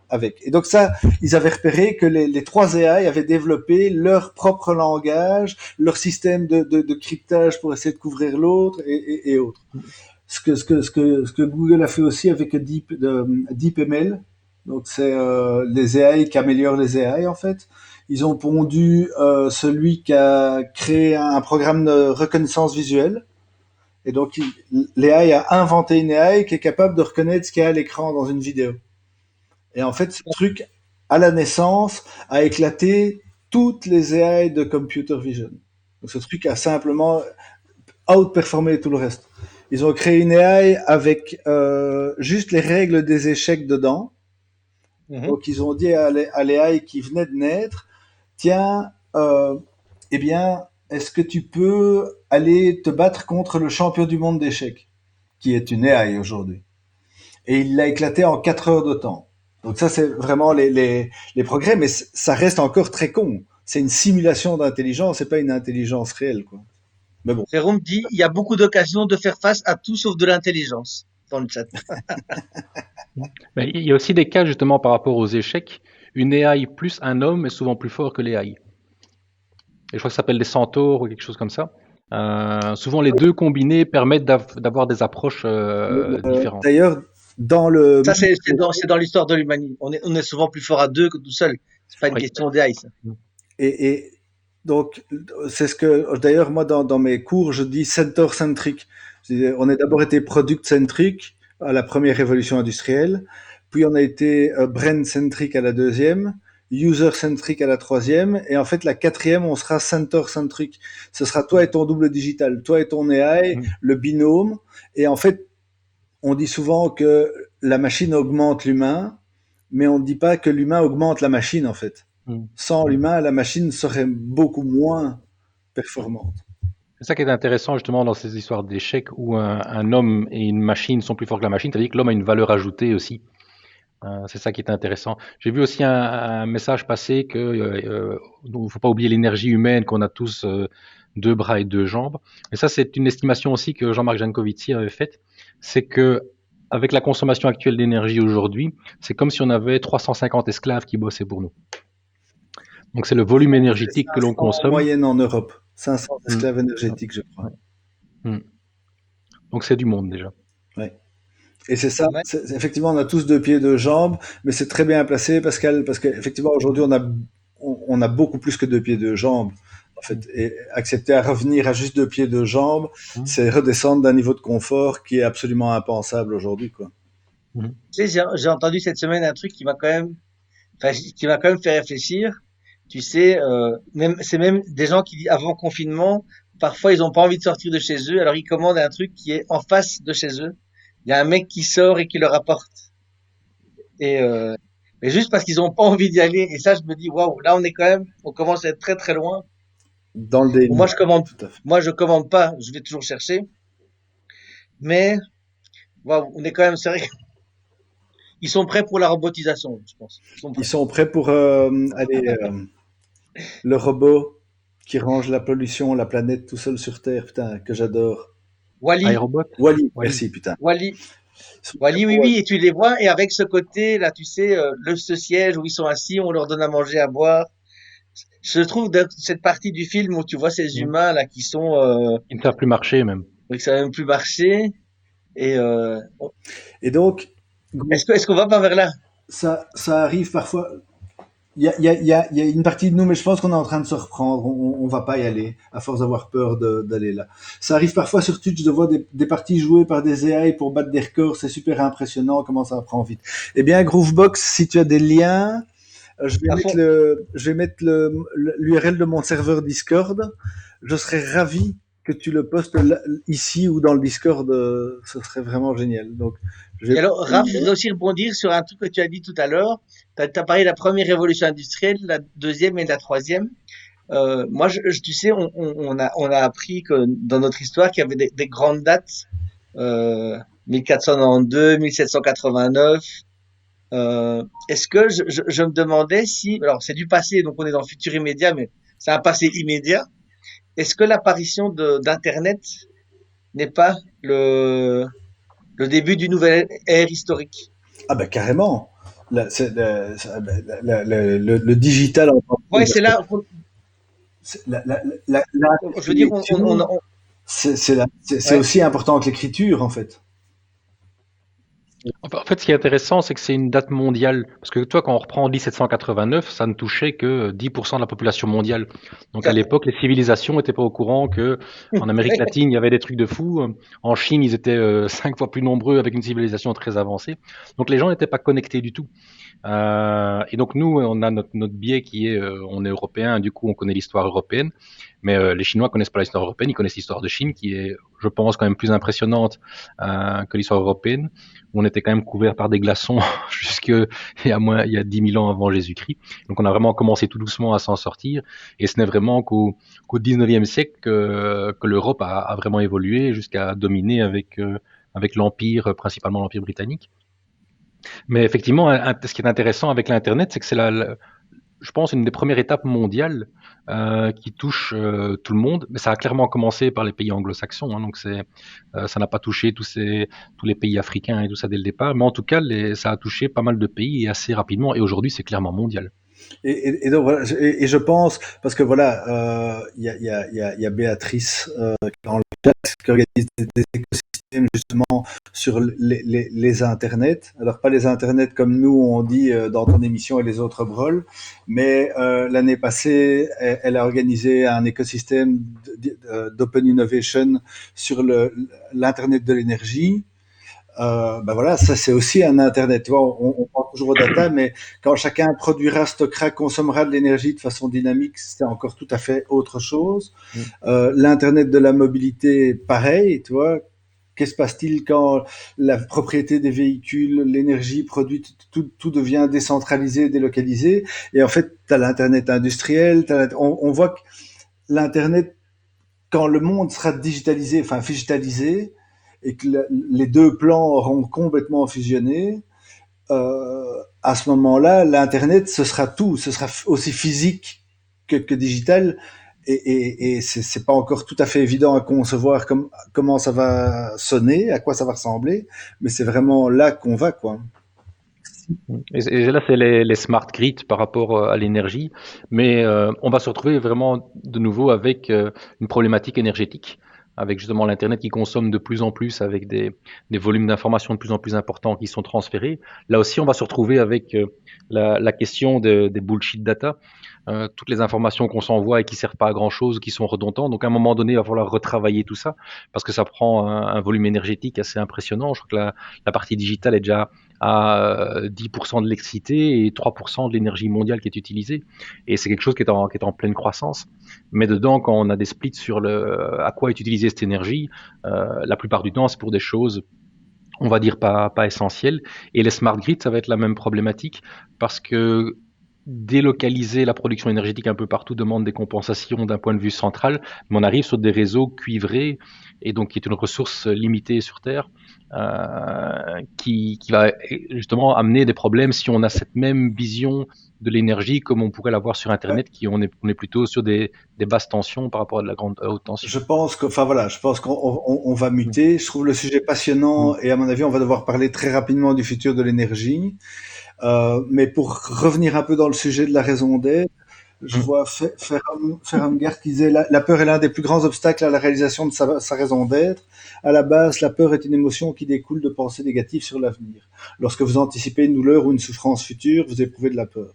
avec. Et donc ça, ils avaient repéré que les 3 AI avaient développé leur propre langage, leur système de cryptage pour essayer de couvrir l'autre et autres. Ce que Google a fait aussi avec DeepML, donc c'est les AI qui améliorent les AI en fait. Ils ont pondu celui qui a créé un programme de reconnaissance visuelle. Et donc l'AI a inventé une AI qui est capable de reconnaître ce qu'il y a à l'écran dans une vidéo. Et en fait, ce truc, à la naissance, a éclaté toutes les AI de computer vision. Donc ce truc a simplement outperformé tout le reste. Ils ont créé une AI avec juste les règles des échecs dedans. Mhm. Donc ils ont dit à l'AI qui venait de naître, tiens, eh bien, est-ce que tu peux aller te battre contre le champion du monde d'échecs, qui est une AI aujourd'hui? Et il l'a éclaté en 4 heures de temps. Donc ça, c'est vraiment les progrès, mais ça reste encore très con. C'est une simulation d'intelligence, c'est pas une intelligence réelle, quoi. Mais bon. Jérôme dit, il y a beaucoup d'occasions de faire face à tout sauf de l'intelligence dans le chat. Mais il y a aussi des cas justement par rapport aux échecs. Une AI plus un homme est souvent plus fort que l'AI. et je crois que ça s'appelle des centaures ou quelque chose comme ça. Souvent, les deux combinés permettent d'avoir des approches différentes. D'ailleurs, dans le Ça, c'est dans l'histoire de l'humanité. On est souvent plus fort à deux que tout seul. C'est pas une Oui. question d'AI, ça. et donc c'est ce que d'ailleurs moi dans mes cours je dis center centric. On a d'abord été product centric à la première révolution industrielle, puis on a été brand centric à la deuxième, user centric à la troisième, et en fait la quatrième on sera center centric. Ce sera toi et ton double digital, toi et ton AI, Mm. le binôme. Et en fait on dit souvent que la machine augmente l'humain, mais on ne dit pas que l'humain augmente la machine en fait. Mm. Sans l'humain, la machine serait beaucoup moins performante. C'est ça qui est intéressant justement dans ces histoires d'échecs où un homme et une machine sont plus forts que la machine, c'est-à-dire que l'homme a une valeur ajoutée aussi. C'est ça qui est intéressant. J'ai vu aussi un message passer que ne faut pas oublier l'énergie humaine, qu'on a tous deux bras et deux jambes. Et ça, c'est une estimation aussi que Jean-Marc Jancovici avait faite. C'est que avec la consommation actuelle d'énergie aujourd'hui, c'est comme si on avait 350 esclaves qui bossaient pour nous. Donc c'est le volume énergétique que l'on 500 en consomme. moyenne en Europe. 500 Mm. esclaves énergétiques, je crois. Mm. Donc c'est du monde déjà. Ouais. Et c'est ça, Ouais. effectivement, on a tous deux pieds, deux jambes, mais c'est très bien placé, Pascal, parce qu'effectivement, aujourd'hui, on a beaucoup plus que deux pieds, deux jambes. En fait, et accepter à revenir à juste deux pieds, deux jambes, Mm. c'est redescendre d'un niveau de confort qui est absolument impensable aujourd'hui, quoi. Mm. Tu sais, j'ai entendu cette semaine un truc qui m'a quand même, enfin, qui m'a quand même fait réfléchir. Tu sais, c'est même des gens qui, avant confinement, parfois ils ont pas envie de sortir de chez eux, alors ils commandent un truc qui est en face de chez eux. Il y a un mec qui sort et qui leur apporte. Et mais juste parce qu'ils ont pas envie d'y aller. Et ça, je me dis, waouh, là on commence à être très très loin. Dans le Bon, déni. Tout à fait. moi je commande pas, je vais toujours chercher. Mais waouh, on est quand même, c'est vrai qu'ils sont prêts pour la robotisation, je pense. Ils sont Ils prêts. sont prêts pour le robot qui range la pollution, la planète tout seul sur Terre, putain, que j'adore. Wally, iRobot? Wally, Wally. merci, putain. Wally, Ils sont prêts Wally, pour oui, Wall-E. oui, et tu les vois, et avec ce côté, là, tu sais, ce siège où ils sont assis, on leur donne à manger, à boire. Je trouve cette partie du film où tu vois ces Mm. humains, là, qui sont, Ils ne savent plus marcher même. que ça va même plus marcher, et Et donc, est-ce qu'on va pas vers là? ça arrive parfois. Il y a une partie de nous, mais je pense qu'on est en train de se reprendre. On va pas y aller, à force d'avoir peur d'aller là. Ça arrive parfois sur Twitch de voir des parties jouées par des AI pour battre des records. C'est super impressionnant comment ça prend vite. Eh bien, Groovebox, si tu as des liens, À fond. je vais mettre l'URL de mon serveur Discord. Je serais ravi que tu le postes ici ou dans le Discord. Ce serait vraiment génial. Donc, je Et vais. alors, Raph, je voudrais aussi rebondir sur un truc que tu as dit tout à l'heure. Tu as parlé de la première révolution industrielle, la deuxième et la troisième. Moi, tu sais, on a appris que dans notre histoire qu'il y avait des grandes dates, 1492, 1789. Est-ce que je me demandais si, alors c'est du passé, donc on est dans le futur immédiat, mais c'est un passé immédiat. Est-ce que l'apparition d'Internet n'est pas le début d'une nouvelle ère historique? Ah ben carrément. Le digital en tant que Ouais, tel, c'est parce que là, je veux dire, l'écriture, c'est ouais. aussi important que l'écriture en fait. En fait, ce qui est intéressant, c'est que c'est une date mondiale. Parce que toi, quand on reprend 1789, ça ne touchait que 10% de la population mondiale. Donc à l'époque, les civilisations n'étaient pas au courant que en Amérique latine, il y avait des trucs de fou. En Chine, ils étaient 5 fois plus nombreux avec une civilisation très avancée. Donc les gens n'étaient pas connectés du tout. Et donc nous, on a notre biais qui est, on est européen, du coup on connaît l'histoire européenne, mais les Chinois connaissent pas l'histoire européenne, ils connaissent l'histoire de Chine, qui est, je pense, quand même plus impressionnante que l'histoire européenne, où on était quand même couvert par des glaçons jusque il y a 10 000 ans avant Jésus-Christ. Donc on a vraiment commencé tout doucement à s'en sortir, et ce n'est vraiment qu'au 19e siècle que l'Europe a vraiment évolué jusqu'à dominer avec l'Empire, principalement l'Empire britannique. Mais effectivement, ce qui est intéressant avec l'Internet, c'est que c'est je pense, une des premières étapes mondiales qui touche tout le monde. Mais ça a clairement commencé par les pays anglo-saxons, hein, donc ça n'a pas touché tous les pays africains et tout ça dès le départ. Mais en tout cas, ça a touché pas mal de pays et assez rapidement. Et aujourd'hui, c'est clairement mondial. Et donc voilà, et je pense, parce que voilà, il y a Béatrice dans le chat qui organise des écosystèmes justement sur les internets. Alors pas les internets comme nous on dit dans ton émission et les autres broles, mais l'année passée, elle a organisé un écosystème d'open innovation sur l'internet de l'énergie. Ben voilà, ça c'est aussi un Internet. Tu vois, on parle toujours aux data, mais quand chacun produira, stockera, consommera de l'énergie de façon dynamique, c'est encore tout à fait autre chose. Mm. L'Internet de la mobilité, pareil, tu vois. Qu'est-ce qui se passe-t-il quand la propriété des véhicules, l'énergie produite, tout devient décentralisé, délocalisé? Et en fait, tu as l'Internet industriel, on voit que l'Internet, quand le monde sera digitalisé, enfin digitalisé, et que les deux plans auront complètement fusionné, à ce moment-là, l'Internet, ce sera tout, ce sera aussi physique que digital, et c'est pas encore tout à fait évident à concevoir comment ça va sonner, à quoi ça va ressembler, mais c'est vraiment là qu'on va, quoi. Et là, c'est les smart grids par rapport à l'énergie, mais on va se retrouver vraiment de nouveau avec une problématique énergétique, avec justement l'Internet qui consomme de plus en plus, avec des volumes d'informations de plus en plus importants qui sont transférés. Là aussi, on va se retrouver avec la question des bullshit data, toutes les informations qu'on s'envoie et qui servent pas à grand chose, qui sont redondantes. Donc à un moment donné, il va falloir retravailler tout ça parce que ça prend un volume énergétique assez impressionnant. Je crois que la partie digitale est déjà à 10% de l'électricité et 3% de l'énergie mondiale qui est utilisée. Et c'est quelque chose qui est en pleine croissance. Mais dedans, quand on a des splits sur à quoi est utilisée cette énergie, la plupart du temps, c'est pour des choses, on va dire, pas essentielles. Et les smart grids, ça va être la même problématique parce que délocaliser la production énergétique un peu partout demande des compensations d'un point de vue central, mais on arrive sur des réseaux cuivrés et donc qui est une ressource limitée sur Terre, qui va justement amener des problèmes si on a cette même vision de l'énergie comme on pourrait l'avoir sur Ouais. Internet, on est plutôt sur des basses tensions par rapport à de la grande haute tension. Je pense que, enfin voilà, je pense qu'on va muter. Je trouve le sujet passionnant et à mon avis, on va devoir parler très rapidement du futur de l'énergie. Mais pour revenir un peu dans le sujet de la raison d'être, je vois Ferhamgard qui disait la peur est l'un des plus grands obstacles à la réalisation de sa raison d'être. À la base, la peur est une émotion qui découle de pensées négatives sur l'avenir. Lorsque vous anticipez une douleur ou une souffrance future, vous éprouvez de la peur.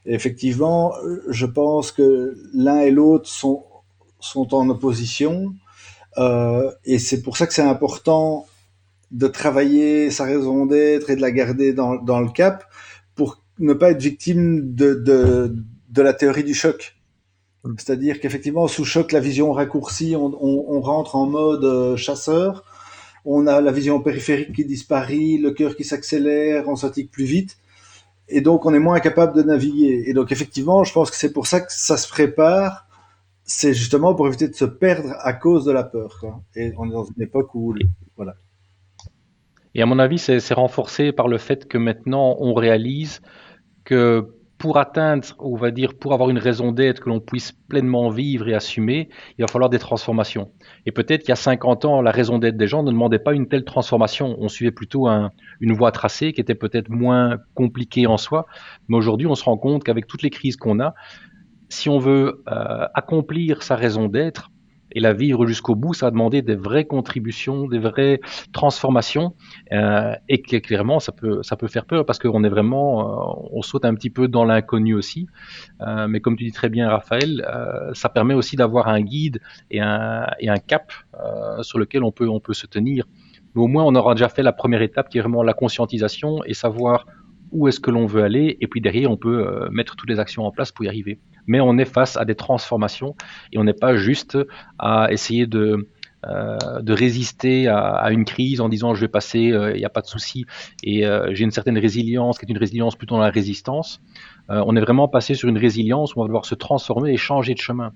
Et effectivement, je pense que l'un et l'autre sont en opposition. Et c'est pour ça que c'est important de travailler sa raison d'être et de la garder dans le cap pour ne pas être victime de la théorie du choc. C'est-à-dire qu'effectivement, sous choc, la vision raccourcie, on rentre en mode chasseur, on a la vision périphérique qui disparaît, le cœur qui s'accélère, on fatigue plus vite, et donc on est moins capable de naviguer. Et donc effectivement, je pense que c'est pour ça que ça se prépare, c'est justement pour éviter de se perdre à cause de la peur, quoi. Et on est dans une époque où, voilà. Et à mon avis, c'est renforcé par le fait que maintenant on réalise que pour atteindre, on va dire, pour avoir une raison d'être que l'on puisse pleinement vivre et assumer, il va falloir des transformations. Et peut-être qu'il y a 50 ans, la raison d'être des gens ne demandait pas une telle transformation. On suivait plutôt une voie tracée qui était peut-être moins compliquée en soi. Mais aujourd'hui, on se rend compte qu'avec toutes les crises qu'on a, si on veut accomplir sa raison d'être et la vivre jusqu'au bout, ça va demander des vraies contributions, des vraies transformations, et que clairement ça peut faire peur parce qu'on est vraiment, on saute un petit peu dans l'inconnu aussi. Mais comme tu dis très bien, Raphaël, ça permet aussi d'avoir un guide et un cap sur lequel on peut se tenir. Mais au moins, on aura déjà fait la première étape qui est vraiment la conscientisation et savoir où est-ce que l'on veut aller, et puis derrière, on peut mettre toutes les actions en place pour y arriver. Mais on est face à des transformations et on n'est pas juste à essayer de résister à une crise en disant je vais passer, il n'y a pas de souci, et j'ai une certaine résilience qui est une résilience plutôt dans la résistance. On est vraiment passé sur une résilience où on va devoir se transformer et changer de chemin.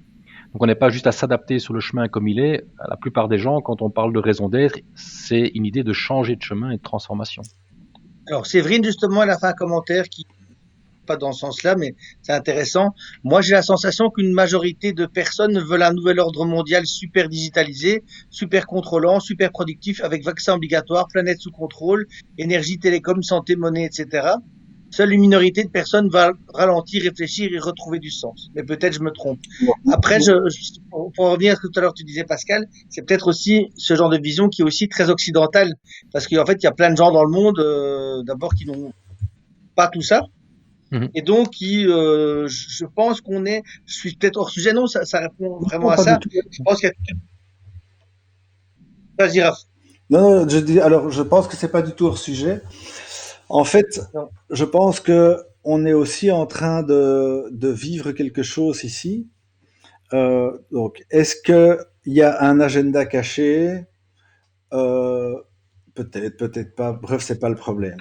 Donc on n'est pas juste à s'adapter sur le chemin comme il est. La plupart des gens, quand on parle de raison d'être, c'est une idée de changer de chemin et de transformation. Alors, Séverine, justement, elle a fait un commentaire qui pas dans ce sens-là, mais c'est intéressant. Moi, j'ai la sensation qu'une majorité de personnes veulent un nouvel ordre mondial super digitalisé, super contrôlant, super productif, avec vaccin obligatoire, planète sous contrôle, énergie, télécom, santé, monnaie, etc. seule une minorité de personnes va ralentir, réfléchir et retrouver du sens. Mais peut-être je me trompe. Après, pour revenir à ce que tout à l'heure tu disais, Pascal, c'est peut-être aussi ce genre de vision qui est aussi très occidentale, parce qu'en fait, il y a plein de gens dans le monde, d'abord, qui n'ont pas tout ça, Mhm. et donc je pense je suis peut-être hors sujet, non, ça répond vraiment Non, à pas du ça. tout. Je pense qu'il y a, vas-y, Raph. Non, non, alors je pense que c'est pas du tout hors sujet. En fait, Non. je pense que on est aussi en train de vivre quelque chose ici. Donc, est-ce que il y a un agenda caché? Euh, Peut-être, peut-être pas. Bref, c'est pas le problème.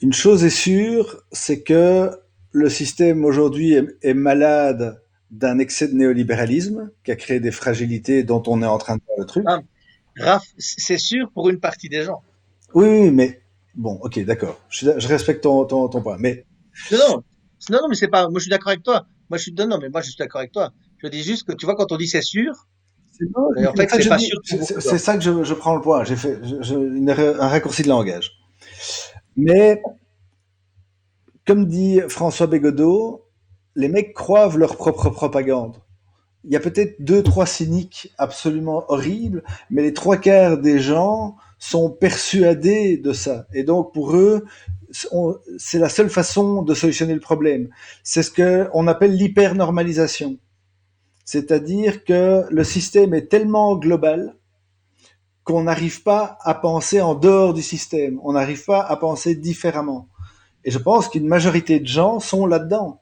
Une chose est sûre, c'est que le système aujourd'hui est malade d'un excès de néolibéralisme qui a créé des fragilités dont on est en train de faire le truc. Ah, Raph, c'est sûr pour une partie des gens. Oui, oui, mais bon, ok, d'accord. Je respecte ton point. Mais Non, non, non, mais c'est pas. Moi, je suis d'accord avec toi. Non, non, mais moi, je suis d'accord avec toi. Je dis juste que tu vois, quand on dit c'est sûr, mais en c'est fait, ça que c'est je pas dis. sûr pour beaucoup de C'est gens. ça que je prends le point. J'ai fait un raccourci de langage. Mais comme dit François Bégodeau, les mecs croivent leur propre propagande. Il y a peut-être deux, trois cyniques absolument horribles, mais les trois quarts des gens sont persuadés de ça. Et donc, pour eux, c'est la seule façon de solutionner le problème. C'est ce qu'on appelle l'hypernormalisation. C'est-à-dire que le système est tellement global qu'on n'arrive pas à penser en dehors du système. On n'arrive pas à penser différemment. Et je pense qu'une majorité de gens sont là-dedans.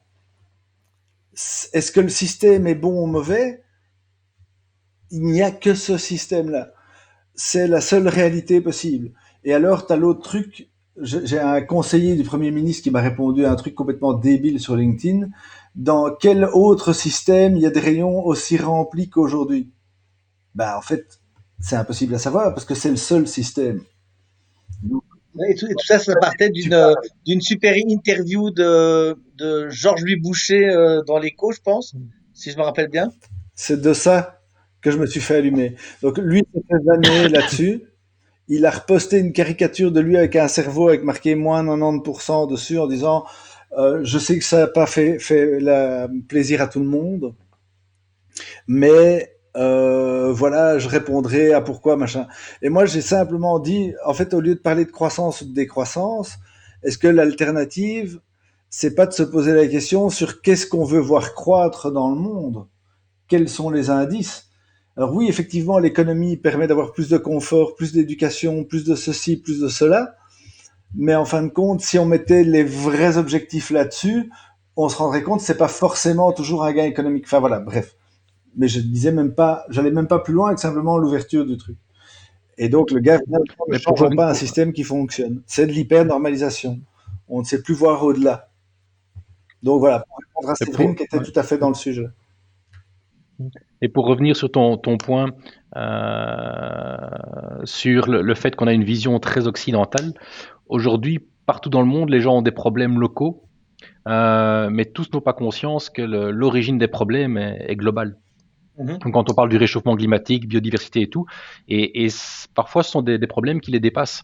Est-ce que le système est bon ou mauvais? Il n'y a que ce système-là. C'est la seule réalité possible. Et alors, tu as l'autre truc. J'ai un conseiller du Premier ministre qui m'a répondu à un truc complètement débile sur LinkedIn. Dans quel autre système il y a des rayons aussi remplis qu'aujourd'hui? En fait, c'est impossible à savoir parce que c'est le seul système. Donc, Et tout ça, ça partait tu parles. d'une super interview de Georges-Louis Boucher dans l'Écho, je pense, si je me rappelle bien. C'est de ça que je me suis fait allumer. Donc, lui, s'est fait vanner là-dessus. Il a reposté une caricature de lui avec un cerveau avec marqué moins 90% dessus en disant je sais que ça n'a pas fait plaisir à tout le monde, mais voilà, je répondrai à pourquoi, machin. Et moi, j'ai simplement dit, en fait, au lieu de parler de croissance ou de décroissance, est-ce que l'alternative, c'est pas de se poser la question sur qu'est-ce qu'on veut voir croître dans le monde? Quels sont les indices? Alors oui, effectivement, l'économie permet d'avoir plus de confort, plus d'éducation, plus de ceci, plus de cela. Mais en fin de compte, si on mettait les vrais objectifs là-dessus, on se rendrait compte que c'est pas forcément toujours un gain économique. Enfin voilà, bref. Mais je disais même pas, j'allais même pas plus loin que simplement l'ouverture du truc. Et donc le gars finalement ne Mais pour changeons revenir, pas un système qui fonctionne. C'est de l'hyper-normalisation. On ne sait plus voir au-delà. Donc voilà, pour répondre à mais Séverine qui était ouais. tout à fait dans le sujet. Et pour revenir sur ton point sur le fait qu'on a une vision très occidentale, aujourd'hui, partout dans le monde, les gens ont des problèmes locaux, mais tous n'ont pas conscience que l'origine des problèmes est globale. Mhm. Donc, quand on parle du réchauffement climatique, biodiversité et tout, parfois ce sont des problèmes qui les dépassent.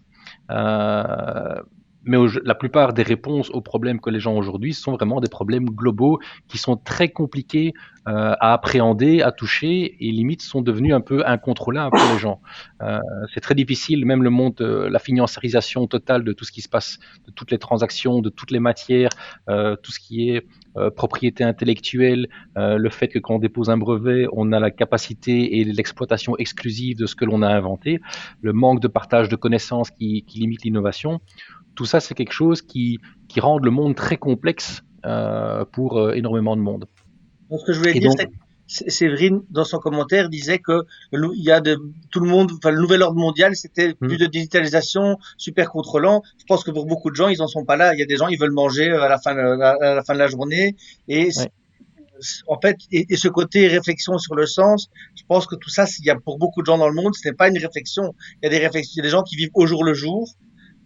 Euh, mais la plupart des réponses aux problèmes que les gens ont aujourd'hui sont vraiment des problèmes globaux qui sont très compliqués à appréhender, à toucher et limite sont devenus un peu incontrôlables pour les gens. C'est très difficile, même le monde, la financiarisation totale de tout ce qui se passe, de toutes les transactions, de toutes les matières, tout ce qui est propriété intellectuelle, le fait que quand on dépose un brevet, on a la capacité et l'exploitation exclusive de ce que l'on a inventé, le manque de partage de connaissances qui limite l'innovation. Tout ça, c'est quelque chose qui rend le monde très complexe pour énormément de monde. Donc, ce que je voulais Et dire, donc, c'est que Séverine, dans son commentaire, disait que il y a tout le monde, enfin, le nouvel ordre mondial, c'était plus hmm, de digitalisation, super contrôlant. Je pense que pour beaucoup de gens, ils en sont pas là. Il y a des gens, ils veulent manger à la fin de la journée. Et ouais. en fait, et ce côté réflexion sur le sens, je pense que tout ça, il y a pour beaucoup de gens dans le monde, ce n'est pas une réflexion. Il y a des réflexions, il y a des gens qui vivent au jour le jour.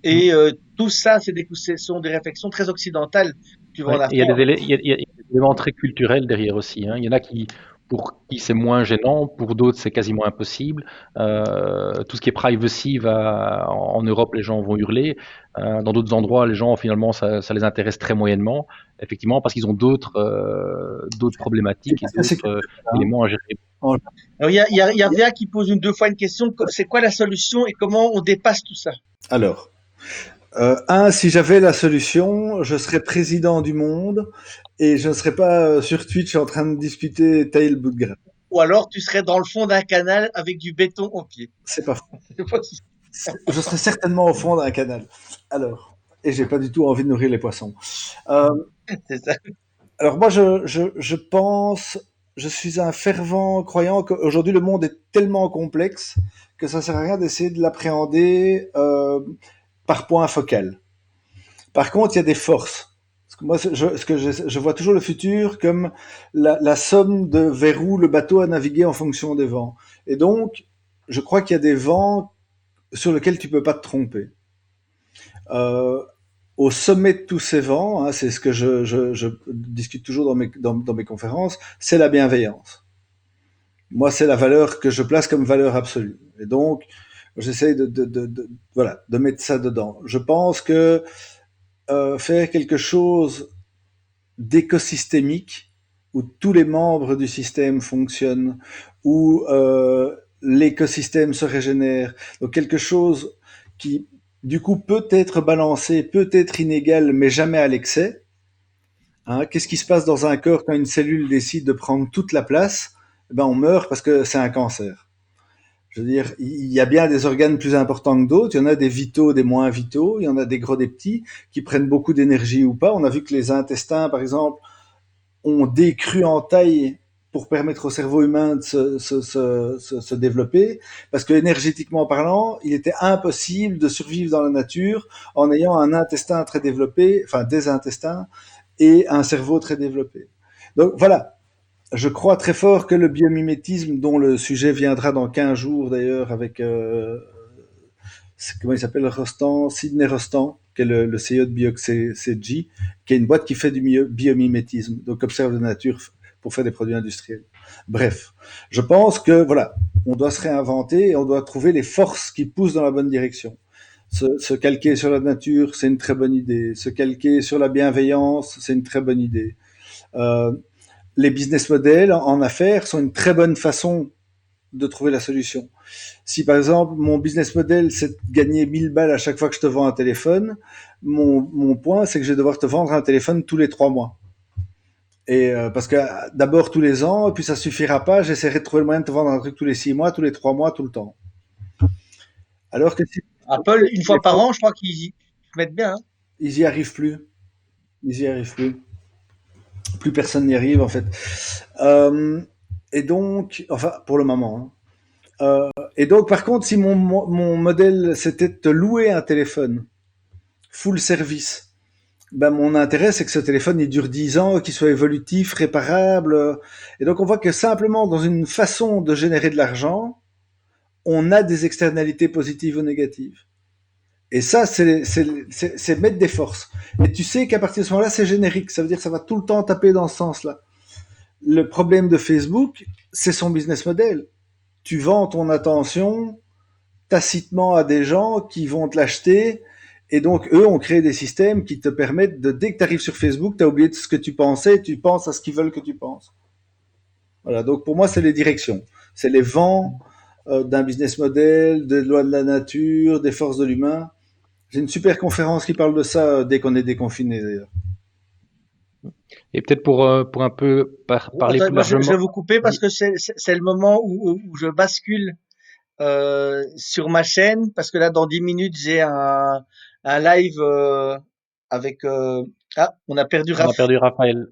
Hmm. Et tout ça, ce sont des réflexions très occidentales que tu vas en Ouais. Et il y a faire. il y a des éléments très culturels derrière aussi. Hein. Il y en a qui, pour qui c'est moins gênant, pour d'autres c'est quasiment impossible. Tout ce qui est privacy en Europe, les gens vont hurler. Dans d'autres endroits, les gens finalement ça les intéresse très moyennement, effectivement parce qu'ils ont d'autres C'est problématiques et parce que c'est d'autres éléments à gérer. en- Alors, il y a Véa qui pose deux fois une question. C'est quoi la solution et comment on dépasse tout ça? Alors, si j'avais la solution, je serais président du monde et je ne serais pas sur Twitch en train de discuter taille le bout de gras. Ou alors, tu serais dans le fond d'un canal avec du béton au pied. C'est pas faux. C'est possible. Je serais certainement au fond d'un canal. Alors, et j'ai pas du tout envie de nourrir les poissons. Euh, C'est ça. alors moi, je pense, je suis un fervent croyant qu'aujourd'hui le monde est tellement complexe que ça sert à rien d'essayer de l'appréhender par point focal. Par contre, il y a des forces. Parce que moi, je vois toujours le futur comme la somme de vers où le bateau a navigué en fonction des vents. Et donc, je crois qu'il y a des vents sur lesquels tu peux pas te tromper. Euh, Au sommet de tous ces vents, hein, c'est ce que je discute toujours dans mes conférences, c'est la bienveillance. Moi, c'est la valeur que je place comme valeur absolue. Et donc, j'essaye voilà, de mettre ça dedans. Je pense que faire quelque chose d'écosystémique, où tous les membres du système fonctionnent, où l'écosystème se régénère, donc quelque chose qui, du coup, peut être balancé, peut être inégal, mais jamais à l'excès. Hein, qu'est-ce qui se passe dans un corps quand une cellule décide de prendre toute la place? Eh ben, on meurt parce que c'est un cancer. Je veux dire, il y a bien des organes plus importants que d'autres. Il y en a des vitaux, des moins vitaux. Il y en a des gros, des petits, qui prennent beaucoup d'énergie ou pas. On a vu que les intestins, par exemple, ont décru en taille pour permettre au cerveau humain de se développer, parce que énergétiquement parlant, il était impossible de survivre dans la nature en ayant un intestin très développé, enfin des intestins, et un cerveau très développé. Donc voilà, je crois très fort que le biomimétisme, dont le sujet viendra dans 15 jours d'ailleurs avec, comment il s'appelle, Rostand, Sidney Rostand, qui est le CEO de BioXCG, qui est une boîte qui fait du biomimétisme, donc observe la nature pour faire des produits industriels. Bref, je pense que voilà, on doit se réinventer et on doit trouver les forces qui poussent dans la bonne direction. Se calquer sur la nature, c'est une très bonne idée. Se calquer sur la bienveillance, c'est une très bonne idée. Euh, les business models en affaires sont une très bonne façon de trouver la solution. Si par exemple mon business model c'est de gagner 1000 balles à chaque fois que je te vends un téléphone, mon point c'est que je vais devoir te vendre un téléphone tous les 3 mois. Et parce que d'abord tous les ans, et puis ça suffira pas, j'essaierai de trouver le moyen de te vendre un truc tous les 6 mois, tous les 3 mois, tout le temps. Alors que si Apple, une fois par an, je crois qu'ils y mettent bien. Hein. ils y arrivent plus, ils y arrivent plus personne n'y arrive en fait. Euh, et donc, enfin pour le moment. Hein. Et donc, par contre, si mon modèle c'était de te louer un téléphone full service, ben mon intérêt c'est que ce téléphone il dure 10 ans, qu'il soit évolutif, réparable. Et donc on voit que simplement dans une façon de générer de l'argent, on a des externalités positives ou négatives. Et ça, c'est mettre des forces. Et tu sais qu'à partir de ce moment-là, c'est générique. Ça veut dire que ça va tout le temps taper dans ce sens-là. Le problème de Facebook, c'est son business model. Tu vends ton attention tacitement à des gens qui vont te l'acheter. Et donc, eux ont créé des systèmes qui te permettent de, dès que tu arrives sur Facebook, tu as oublié de ce que tu pensais, tu penses à ce qu'ils veulent que tu penses. Voilà. Donc, pour moi, c'est les directions. C'est les vents d'un business model, des lois de la nature, des forces de l'humain. J'ai une super conférence qui parle de ça dès qu'on est déconfiné, d'ailleurs. Et peut-être pour un peu parler Attends, plus moi, je vais largement. vous couper parce que c'est le moment où je bascule sur ma chaîne parce que là, dans 10 minutes, j'ai un live avec... Ah, on a perdu On a Raph. perdu Raphaël.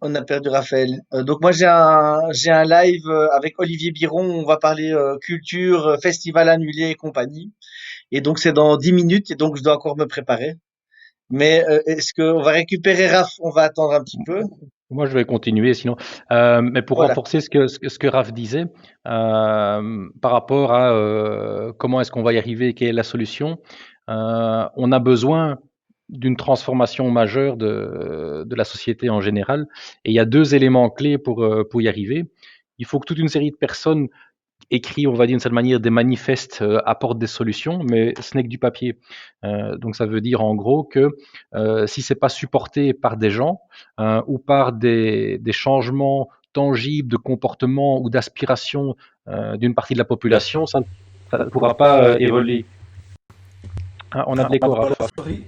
On a perdu Raphaël. Donc moi, j'ai un live avec Olivier Biron. On va parler culture, festival annulé et compagnie. Et donc, c'est dans 10 minutes et donc je dois encore me préparer. Mais est-ce qu'on va récupérer Raph? On va attendre un petit peu. Moi, je vais continuer sinon. Mais pour Voilà. renforcer ce que Raph disait, par rapport à comment est-ce qu'on va y arriver, quelle est la solution, on a besoin d'une transformation majeure de la société en général. Et il y a deux éléments clés pour y arriver. il faut que toute une série de personnes écrivent, on va dire d'une certaine manière, des manifestes apportent des solutions, mais ce n'est que du papier. Donc ça veut dire en gros que si c'est pas supporté par des gens ou par des changements tangibles de comportement ou d'aspiration d'une partie de la population, ça ne pourra pas évoluer. Ah, on a de l'écho, Raph. Sorry,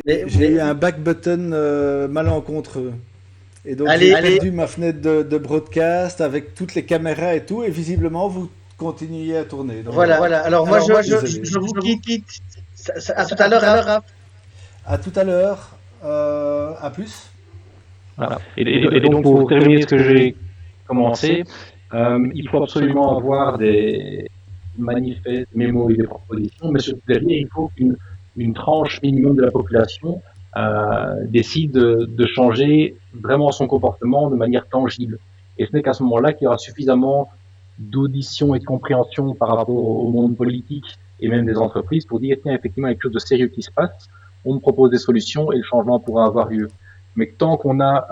Mais, j'ai eu mais- un back button malencontreux. Et donc allez, j'ai allez, perdu ma fenêtre de broadcast avec toutes les caméras et tout, et visiblement vous continuez à tourner. Donc voilà. Alors moi, désolé. je vous quitte. À tout à l'heure, Raph. À tout à l'heure. À plus. Voilà. Et donc, pour terminer ce que j'ai commencé, il faut absolument avoir des manifestes, mémos et des propositions, mais surtout derrière, il faut qu'une tranche minimum de la population décide de changer vraiment son comportement de manière tangible. Et ce n'est qu'à ce moment-là qu'il y aura suffisamment d'audition et de compréhension par rapport au monde politique et même des entreprises pour dire, tiens, effectivement, il y a quelque chose de sérieux qui se passe, on me propose des solutions et le changement pourra avoir lieu. Mais tant qu'on a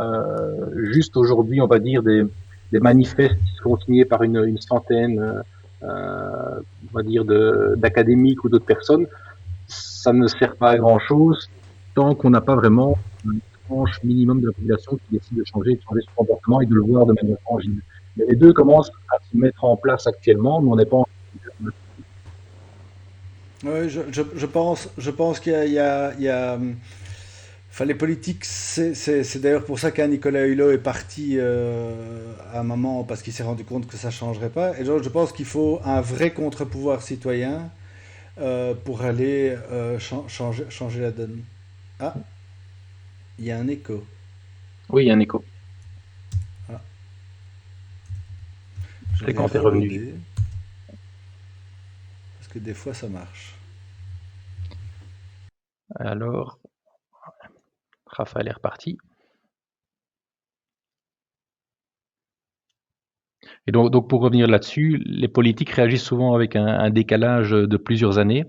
juste aujourd'hui, on va dire, des manifestes qui seront signés par une centaine, on va dire, d'académiques ou d'autres personnes, ça ne sert pas à grand-chose tant qu'on n'a pas vraiment une tranche minimum de la population qui décide de changer son comportement et de le voir de manière tangible. Mais les deux commencent à se mettre en place actuellement, mais on n'est pas en... Oui, je pense qu'il y a, enfin, les politiques, c'est d'ailleurs pour ça qu'un Nicolas Hulot est parti à un moment parce qu'il s'est rendu compte que ça changerait pas. Et donc, je pense qu'il faut un vrai contre-pouvoir citoyen pour aller changer la donne. Ah, il y a un écho. Oui, il y a un écho. Ah, je C'est vais quand t'es revenu. reloader, parce que des fois ça marche. Alors, Raphaël est reparti. Et donc pour revenir là-dessus, les politiques réagissent souvent avec un décalage de plusieurs années.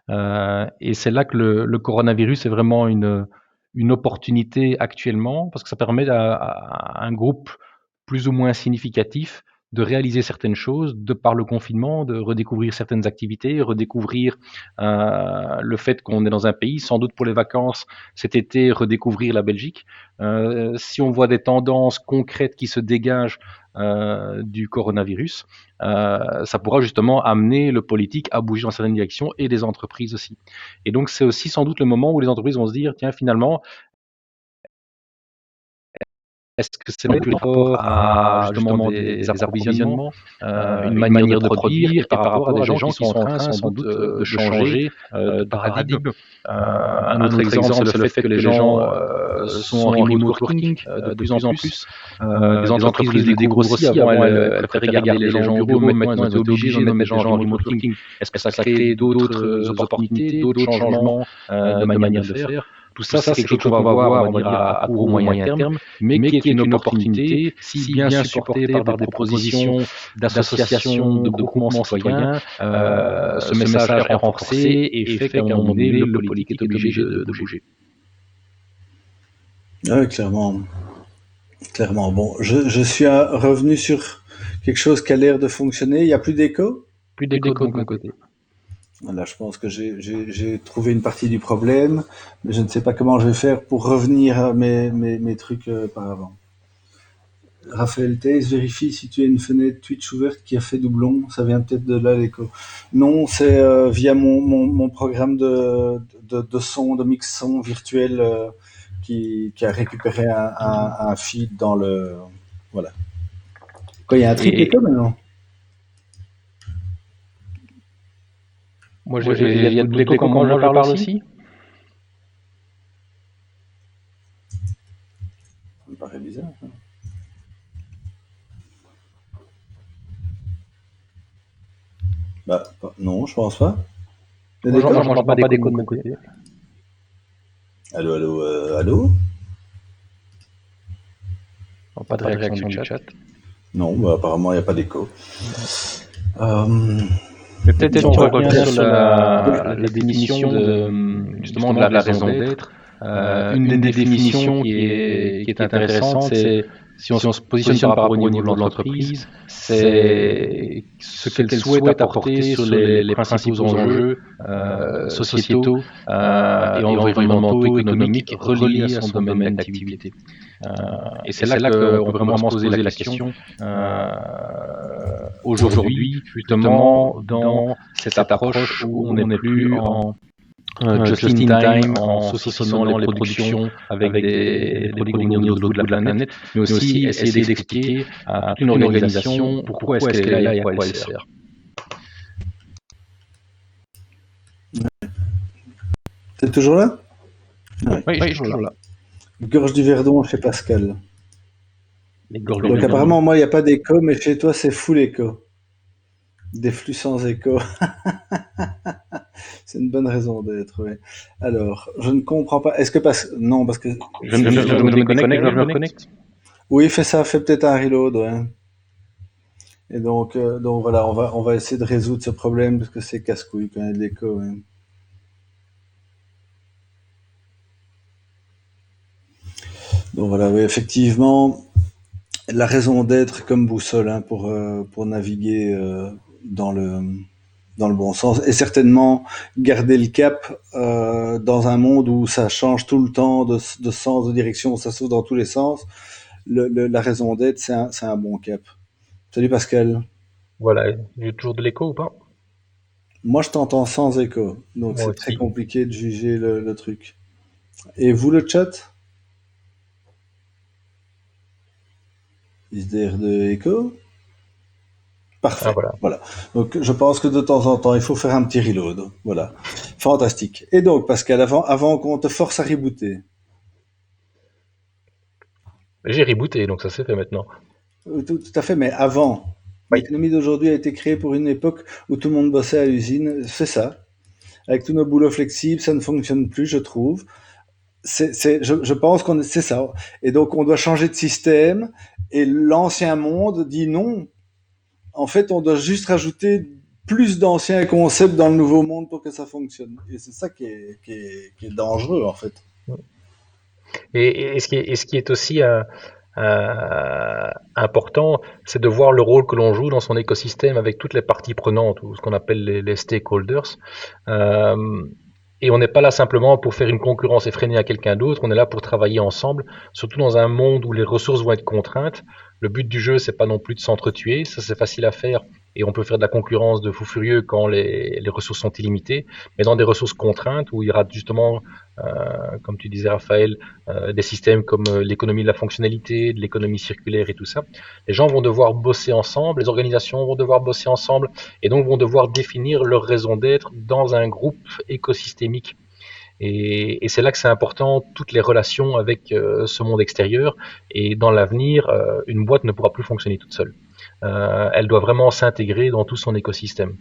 Et c'est là que le coronavirus est vraiment une opportunité actuellement, parce que ça permet à un groupe plus ou moins significatif de réaliser certaines choses de par le confinement, de redécouvrir certaines activités, redécouvrir le fait qu'on est dans un pays, sans doute pour les vacances cet été, redécouvrir la Belgique. Si on voit des tendances concrètes qui se dégagent du coronavirus, ça pourra justement amener le politique à bouger dans certaines directions et les entreprises aussi. Et donc c'est aussi sans doute le moment où les entreprises vont se dire, tiens, finalement, est-ce que c'est plus rapport à justement des approvisionnements, une manière de produire par rapport à des gens qui sont en train sans doute de changer de paradigme. Un autre exemple, c'est le fait que les gens sont en remote working de plus en plus. Les entreprises les découvrent aussi. Avant, elles préféraient garder les gens au bureau, mais maintenant elles sont obligées de mettre les gens en remote working. Est-ce que ça crée d'autres opportunités, d'autres changements de manière de faire? Tout ça, c'est quelque chose qu'on va voir, on va dire, à court ou moyen terme, mais qui est une opportunité, si bien supportée par des propositions d'associations, de groupements citoyens, ce message est renforcé et fait qu'à un moment donné, le politique est obligé de bouger. Oui, clairement. Clairement. Bon, je suis revenu sur quelque chose qui a l'air de fonctionner. Il n'y a plus d'écho? Plus d'écho de mon côté. Là, je pense que j'ai trouvé une partie du problème, mais je ne sais pas comment je vais faire pour revenir à mes trucs par avant. Raphaël Thays, vérifie si tu as une fenêtre Twitch ouverte qui a fait doublon. Ça vient peut-être de là l'écho. Non, c'est via mon programme de son, de mix son virtuel qui a récupéré un feed dans le... Voilà. Quoi, il y a un triple écho maintenant? Moi, il y a de l'écho comme moi je parle aussi. Ça me paraît bizarre. Ça. Bah, non, je pense pas. Moi, je n'entends pas d'écho de mon côté. Allô, allô, allô? Non, pas de réaction du chat. Non, bah, apparemment, il n'y a pas d'écho. Mais peut-être on revient sur la définition justement de la raison d'être. Une des définitions qui est intéressante, si on se positionne par rapport au niveau de l'entreprise, c'est ce qu'elle souhaite apporter sur les principaux enjeux sociétaux et environnementaux, économiques reliés à son domaine d'activité. Et c'est là qu'on peut vraiment se poser la question aujourd'hui, justement, dans cette approche où on n'est plus en just in time, en saucissonnant les productions avec des produits au niveau de la planète, mais aussi essayer d'expliquer à toute une organisation pourquoi est-ce qu'elle est là et à quoi elle sert. T'es toujours là? Oui, je suis toujours là. Gorge du Verdon chez Pascal. Donc apparemment, moi, il n'y a pas d'écho, mais chez toi, c'est full écho. Des flux sans écho. C'est une bonne raison d'être, oui. Alors, je ne comprends pas. Est-ce que non, parce que je me reconnecte. Oui, fais ça, fais peut-être un reload, ouais. Et donc voilà, on va essayer de résoudre ce problème parce que c'est casse-couille quand il y a de l'écho. Ouais. Donc voilà, oui, effectivement, la raison d'être comme boussole pour naviguer dans le bon sens et certainement garder le cap dans un monde où ça change tout le temps de sens, de direction, ça s'ouvre dans tous les sens. La raison d'être, c'est un bon cap. Salut Pascal. Voilà, j'ai toujours de l'écho ou pas? Moi, je t'entends sans écho, donc Moi c'est très aussi. compliqué de juger le truc. Et vous, le chat? ISDR de écho? Parfait. Ah, voilà. Voilà. Donc, je pense que de temps en temps, il faut faire un petit reload. Voilà. Fantastique. Et donc, Pascal, avant qu'on te force à rebooter. J'ai rebooté, donc ça s'est fait maintenant. Tout à fait, mais avant. Oui. L'économie d'aujourd'hui a été créée pour une époque où tout le monde bossait à l'usine. C'est ça. Avec tous nos boulots flexibles, ça ne fonctionne plus, je trouve. Je pense c'est ça. Et donc, on doit changer de système. Et l'ancien monde dit non. En fait, on doit juste rajouter plus d'anciens concepts dans le nouveau monde pour que ça fonctionne. Et c'est ça qui est dangereux, en fait. Et ce qui est aussi important, c'est de voir le rôle que l'on joue dans son écosystème avec toutes les parties prenantes, ou ce qu'on appelle les stakeholders. Et on n'est pas là simplement pour faire une concurrence effrénée à quelqu'un d'autre, on est là pour travailler ensemble, surtout dans un monde où les ressources vont être contraintes. Le but du jeu, c'est pas non plus de s'entretuer, ça c'est facile à faire, et on peut faire de la concurrence de fou furieux quand les ressources sont illimitées, mais dans des ressources contraintes où il y aura justement, comme tu disais Raphaël, des systèmes comme l'économie de la fonctionnalité, de l'économie circulaire et tout ça, les gens vont devoir bosser ensemble, les organisations vont devoir bosser ensemble, et donc vont devoir définir leur raison d'être dans un groupe écosystémique. Et c'est là que c'est important, toutes les relations avec ce monde extérieur. Et dans l'avenir, une boîte ne pourra plus fonctionner toute seule. Elle doit vraiment s'intégrer dans tout son écosystème.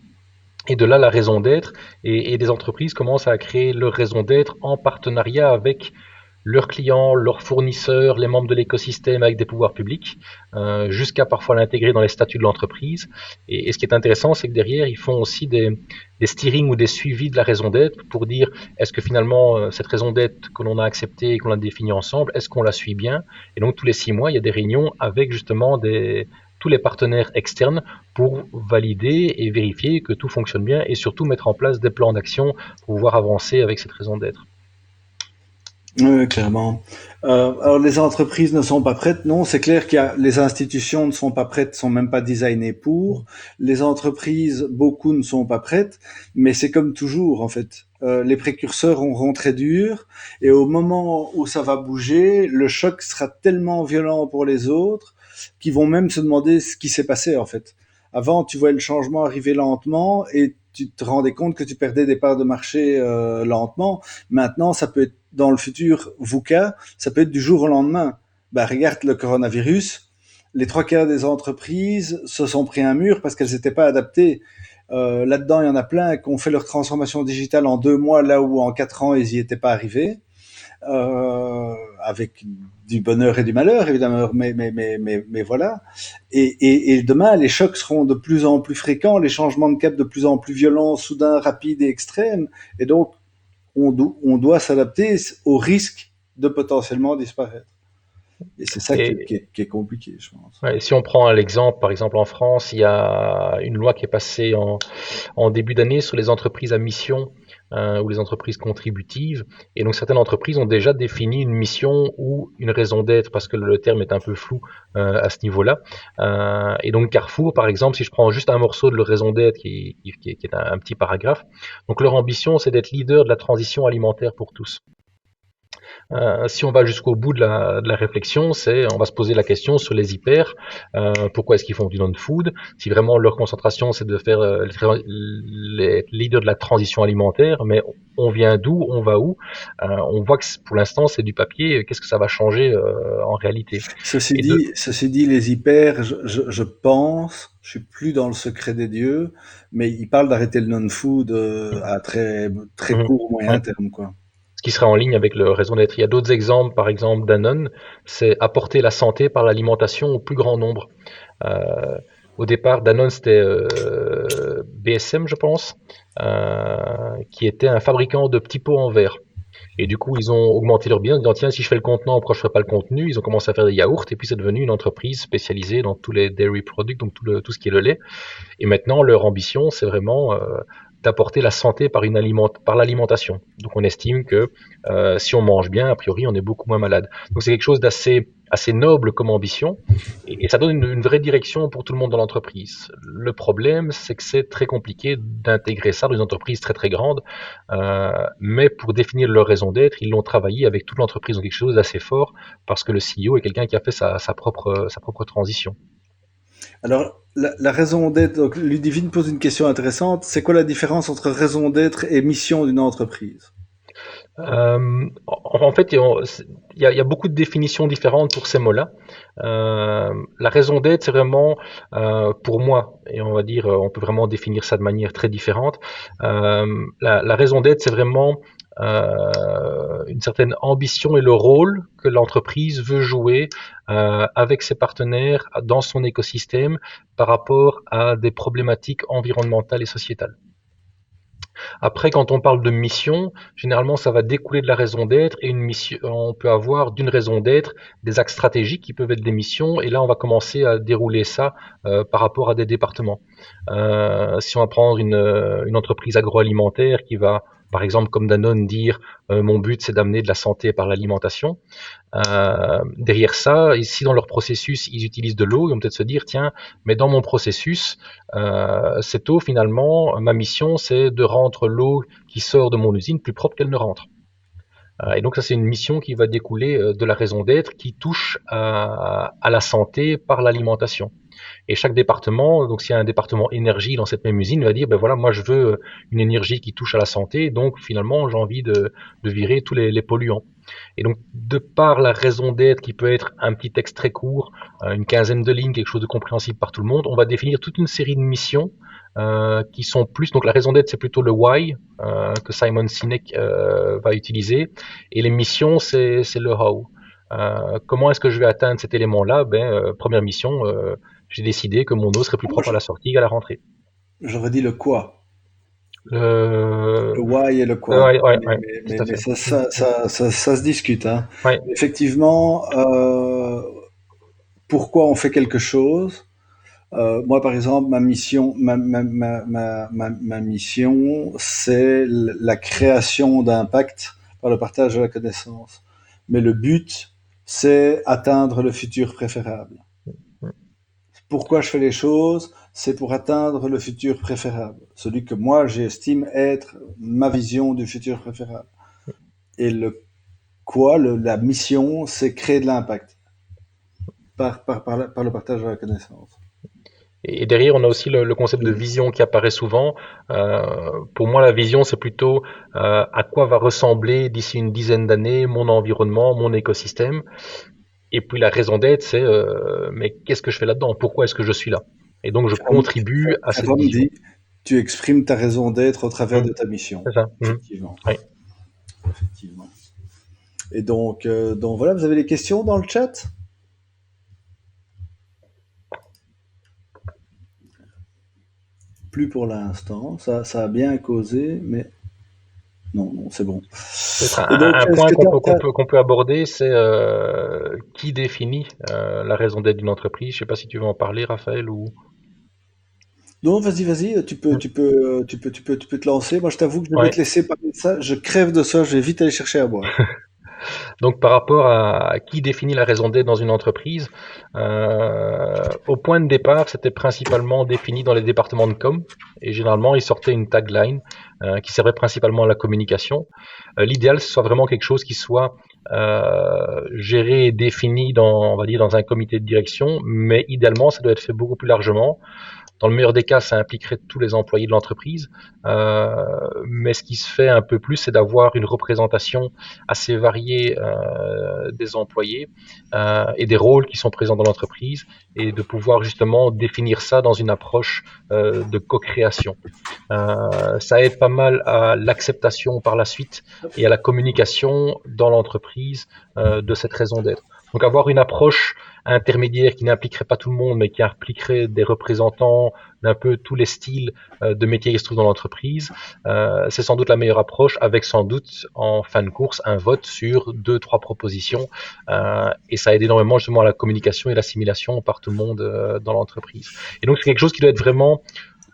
Et de là, la raison d'être. Et des entreprises commencent à créer leur raison d'être en partenariat avec leurs clients, leurs fournisseurs, les membres de l'écosystème avec des pouvoirs publics, jusqu'à parfois l'intégrer dans les statuts de l'entreprise. Et ce qui est intéressant, c'est que derrière, ils font aussi des steering ou des suivis de la raison d'être pour dire est-ce que finalement cette raison d'être que l'on a acceptée et qu'on a définie ensemble, est-ce qu'on la suit bien? Et donc tous les 6 mois, il y a des réunions avec justement tous les partenaires externes pour valider et vérifier que tout fonctionne bien et surtout mettre en place des plans d'action pour pouvoir avancer avec cette raison d'être. Oui, clairement. Alors les entreprises ne sont pas prêtes. Non, c'est clair les institutions ne sont pas prêtes, sont même pas designées pour. Les entreprises, beaucoup ne sont pas prêtes, mais c'est comme toujours en fait. Les précurseurs auront très dur, et au moment où ça va bouger, le choc sera tellement violent pour les autres qu'ils vont même se demander ce qui s'est passé en fait. Avant, tu voyais le changement arriver lentement et tu te rendais compte que tu perdais des parts de marché lentement. Maintenant, ça peut être dans le futur VUCA, ça peut être du jour au lendemain. Bah, regarde le coronavirus, les 3/4 des entreprises se sont pris un mur parce qu'elles n'étaient pas adaptées. Là-dedans, il y en a plein qui ont fait leur transformation digitale en 2 mois, là où en 4 ans, ils n'y étaient pas arrivés. Avec du bonheur et du malheur, évidemment, mais voilà. Et demain, les chocs seront de plus en plus fréquents, les changements de cap de plus en plus violents, soudains, rapides et extrêmes. Et donc, on doit s'adapter au risque de potentiellement disparaître. Et c'est ça Et qui est compliqué, je pense. ouais, si on prend l'exemple, par exemple en France, il y a une loi qui est passée en début d'année sur les entreprises à mission ou les entreprises contributives. Et donc certaines entreprises ont déjà défini une mission ou une raison d'être, parce que le terme est un peu flou à ce niveau-là. Et donc Carrefour, par exemple, si je prends juste un morceau de leur raison d'être, qui est un petit paragraphe, donc leur ambition, c'est d'être leader de la transition alimentaire pour tous. Si on va jusqu'au bout de la réflexion, on va se poser la question sur les hyper. Pourquoi est-ce qu'ils font du non-food? Si vraiment leur concentration, c'est de faire les leaders de la transition alimentaire, mais on vient d'où? On va où? On voit que pour l'instant, c'est du papier. Qu'est-ce que ça va changer en réalité? Et de, Ceci dit, les hyper, je pense, je suis plus dans le secret des dieux, mais ils parlent d'arrêter le non-food à très Mhm. court, moyen Ouais. terme, quoi. Ce qui sera en ligne avec le raison d'être. Il y a d'autres exemples, par exemple Danone, c'est apporter la santé par l'alimentation au plus grand nombre. Euh, Au départ, Danone, c'était BSM, je pense, qui était un fabricant de petits pots en verre. Et du coup, ils ont augmenté leur bien en disant, tiens, si je fais le contenant, pourquoi je ne ferai pas le contenu? Ils ont commencé à faire des yaourts, et puis c'est devenu une entreprise spécialisée dans tous les dairy products, donc tout ce qui est le lait. Et maintenant, leur ambition, c'est vraiment d'apporter la santé par l'alimentation. Donc on estime que si on mange bien, a priori, on est beaucoup moins malade. Donc c'est quelque chose assez noble comme ambition, et ça donne une vraie direction pour tout le monde dans l'entreprise. Le problème, c'est que c'est très compliqué d'intégrer ça dans une entreprise très très grande, mais pour définir leur raison d'être, ils l'ont travaillé avec toute l'entreprise, donc quelque chose d'assez fort, parce que le CEO est quelqu'un qui a fait sa propre transition. Alors, la raison d'être, donc Ludivine pose une question intéressante. C'est quoi la différence entre raison d'être et mission d'une entreprise? En fait, il y a beaucoup de définitions différentes pour ces mots-là. La raison d'être, c'est vraiment, pour moi, et on va dire, on peut vraiment définir ça de manière très différente. La raison d'être, c'est vraiment une certaine ambition et le rôle que l'entreprise veut jouer avec ses partenaires dans son écosystème par rapport à des problématiques environnementales et sociétales. Après, quand on parle de mission, généralement, ça va découler de la raison d'être et une mission, on peut avoir d'une raison d'être des axes stratégiques qui peuvent être des missions et là, on va commencer à dérouler ça par rapport à des départements. Si on va prendre une entreprise agroalimentaire qui va, par exemple, comme Danone, dire mon but, c'est d'amener de la santé par l'alimentation. Derrière ça, si dans leur processus, ils utilisent de l'eau, ils vont peut-être se dire, tiens, mais dans mon processus, cette eau, finalement, ma mission, c'est de rendre l'eau qui sort de mon usine plus propre qu'elle ne rentre. Et donc ça, c'est une mission qui va découler de la raison d'être, qui touche à la santé par l'alimentation. Et chaque département, donc s'il y a un département énergie dans cette même usine, va dire, ben voilà, moi je veux une énergie qui touche à la santé, donc finalement j'ai envie de virer tous les polluants. Et donc de par la raison d'être qui peut être un petit texte très court, une quinzaine de lignes, quelque chose de compréhensible par tout le monde, on va définir toute une série de missions qui sont plus, donc la raison d'être c'est plutôt le why que Simon Sinek va utiliser, et les missions c'est le how. Comment est-ce que je vais atteindre cet élément-là? Première mission, j'ai décidé que mon eau serait plus Moi, propre à la sortie qu'à la rentrée. j'aurais dit le quoi. Le Le... why et le quoi. Ouais, ouais, ouais, tout à Mais fait. Mm. ça se discute, hein. Ouais. Effectivement, pourquoi on fait quelque chose? Moi, par exemple, ma mission, c'est la création d'impact par le partage de la connaissance. Mais le but, c'est atteindre le futur préférable. Pourquoi je fais les choses? C'est pour atteindre le futur préférable. Celui que moi, j'estime être ma vision du futur préférable. Et le quoi, la mission, c'est créer de l'impact par le partage de la connaissance. Et derrière, on a aussi le concept de vision qui apparaît souvent. Pour moi, la vision, c'est plutôt à quoi va ressembler d'ici une dizaine d'années mon environnement, mon écosystème. Et puis la raison d'être, c'est mais qu'est-ce que je fais là-dedans? Pourquoi est-ce que je suis là? Et donc, je contribue à cette Comme vision. dit, tu exprimes ta raison d'être au travers Mm. de ta mission. C'est ça. Mm. Effectivement. Oui. Effectivement. Et donc voilà, vous avez des questions dans le chat? Plus pour l'instant. Ça a bien causé, mais Non, non, c'est bon. Peut-être Et donc, un est-ce point que tu es en train... qu'on peut aborder, c'est qui définit la raison d'être d'une entreprise. Je sais pas si tu veux en parler, Raphaël, ou... Non, vas-y, vas-y, Hmm. tu peux te lancer. Moi, je t'avoue que je vais Ouais. te laisser parler de ça. Je crève de ça, je vais vite aller chercher à boire. Donc par rapport à qui définit la raison d'être dans une entreprise, au point de départ, c'était principalement défini dans les départements de com. Et généralement, ils sortaient une tagline qui servait principalement à la communication. L'idéal, ce soit vraiment quelque chose qui soit géré et défini dans, on va dire, dans un comité de direction, mais idéalement, ça doit être fait beaucoup plus largement. Dans le meilleur des cas, ça impliquerait tous les employés de l'entreprise. Mais ce qui se fait un peu plus, c'est d'avoir une représentation assez variée des employés et des rôles qui sont présents dans l'entreprise et de pouvoir justement définir ça dans une approche de co-création. Ça aide pas mal à l'acceptation par la suite et à la communication dans l'entreprise de cette raison d'être. Donc avoir une approche intermédiaire qui n'impliquerait pas tout le monde, mais qui impliquerait des représentants d'un peu tous les styles de métiers qui se trouvent dans l'entreprise, c'est sans doute la meilleure approche, avec sans doute en fin de course un vote sur 2, 3 propositions, et ça aide énormément justement à la communication et l'assimilation par tout le monde dans l'entreprise. Et donc c'est quelque chose qui doit être vraiment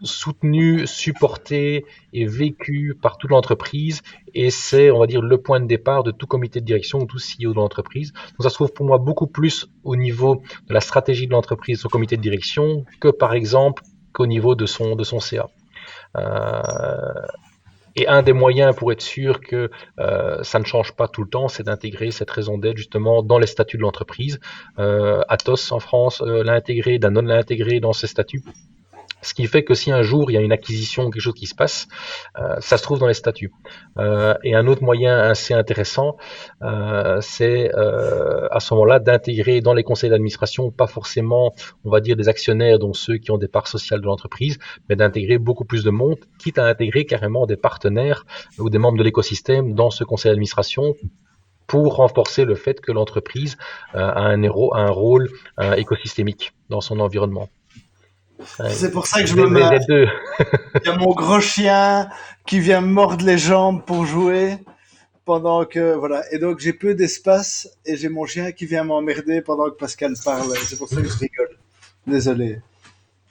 soutenu, supporté et vécu par toute l'entreprise, et c'est, on va dire, le point de départ de tout comité de direction ou tout CEO de l'entreprise. Donc ça se trouve pour moi beaucoup plus au niveau de la stratégie de l'entreprise, son comité de direction, que par exemple qu'au niveau de son CA. Et un des moyens pour être sûr que ça ne change pas tout le temps, c'est d'intégrer cette raison d'être justement dans les statuts de l'entreprise. Atos en France l'a intégré, Danone l'a intégré dans ses statuts. Ce qui fait que si un jour il y a une acquisition, quelque chose qui se passe, ça se trouve dans les statuts. Et un autre moyen assez intéressant, c'est à ce moment-là d'intégrer dans les conseils d'administration, pas forcément, on va dire, des actionnaires, donc ceux qui ont des parts sociales de l'entreprise, mais d'intégrer beaucoup plus de monde, quitte à intégrer carrément des partenaires ou des membres de l'écosystème dans ce conseil d'administration pour renforcer le fait que l'entreprise a un rôle écosystémique dans son environnement. C'est pour ça que je me mets. Les deux. Il y a mon gros chien qui vient me mordre les jambes pour jouer pendant que voilà. Et donc j'ai peu d'espace et j'ai mon chien qui vient m'emmerder pendant que Pascal parle. C'est pour ça que je rigole. Désolé.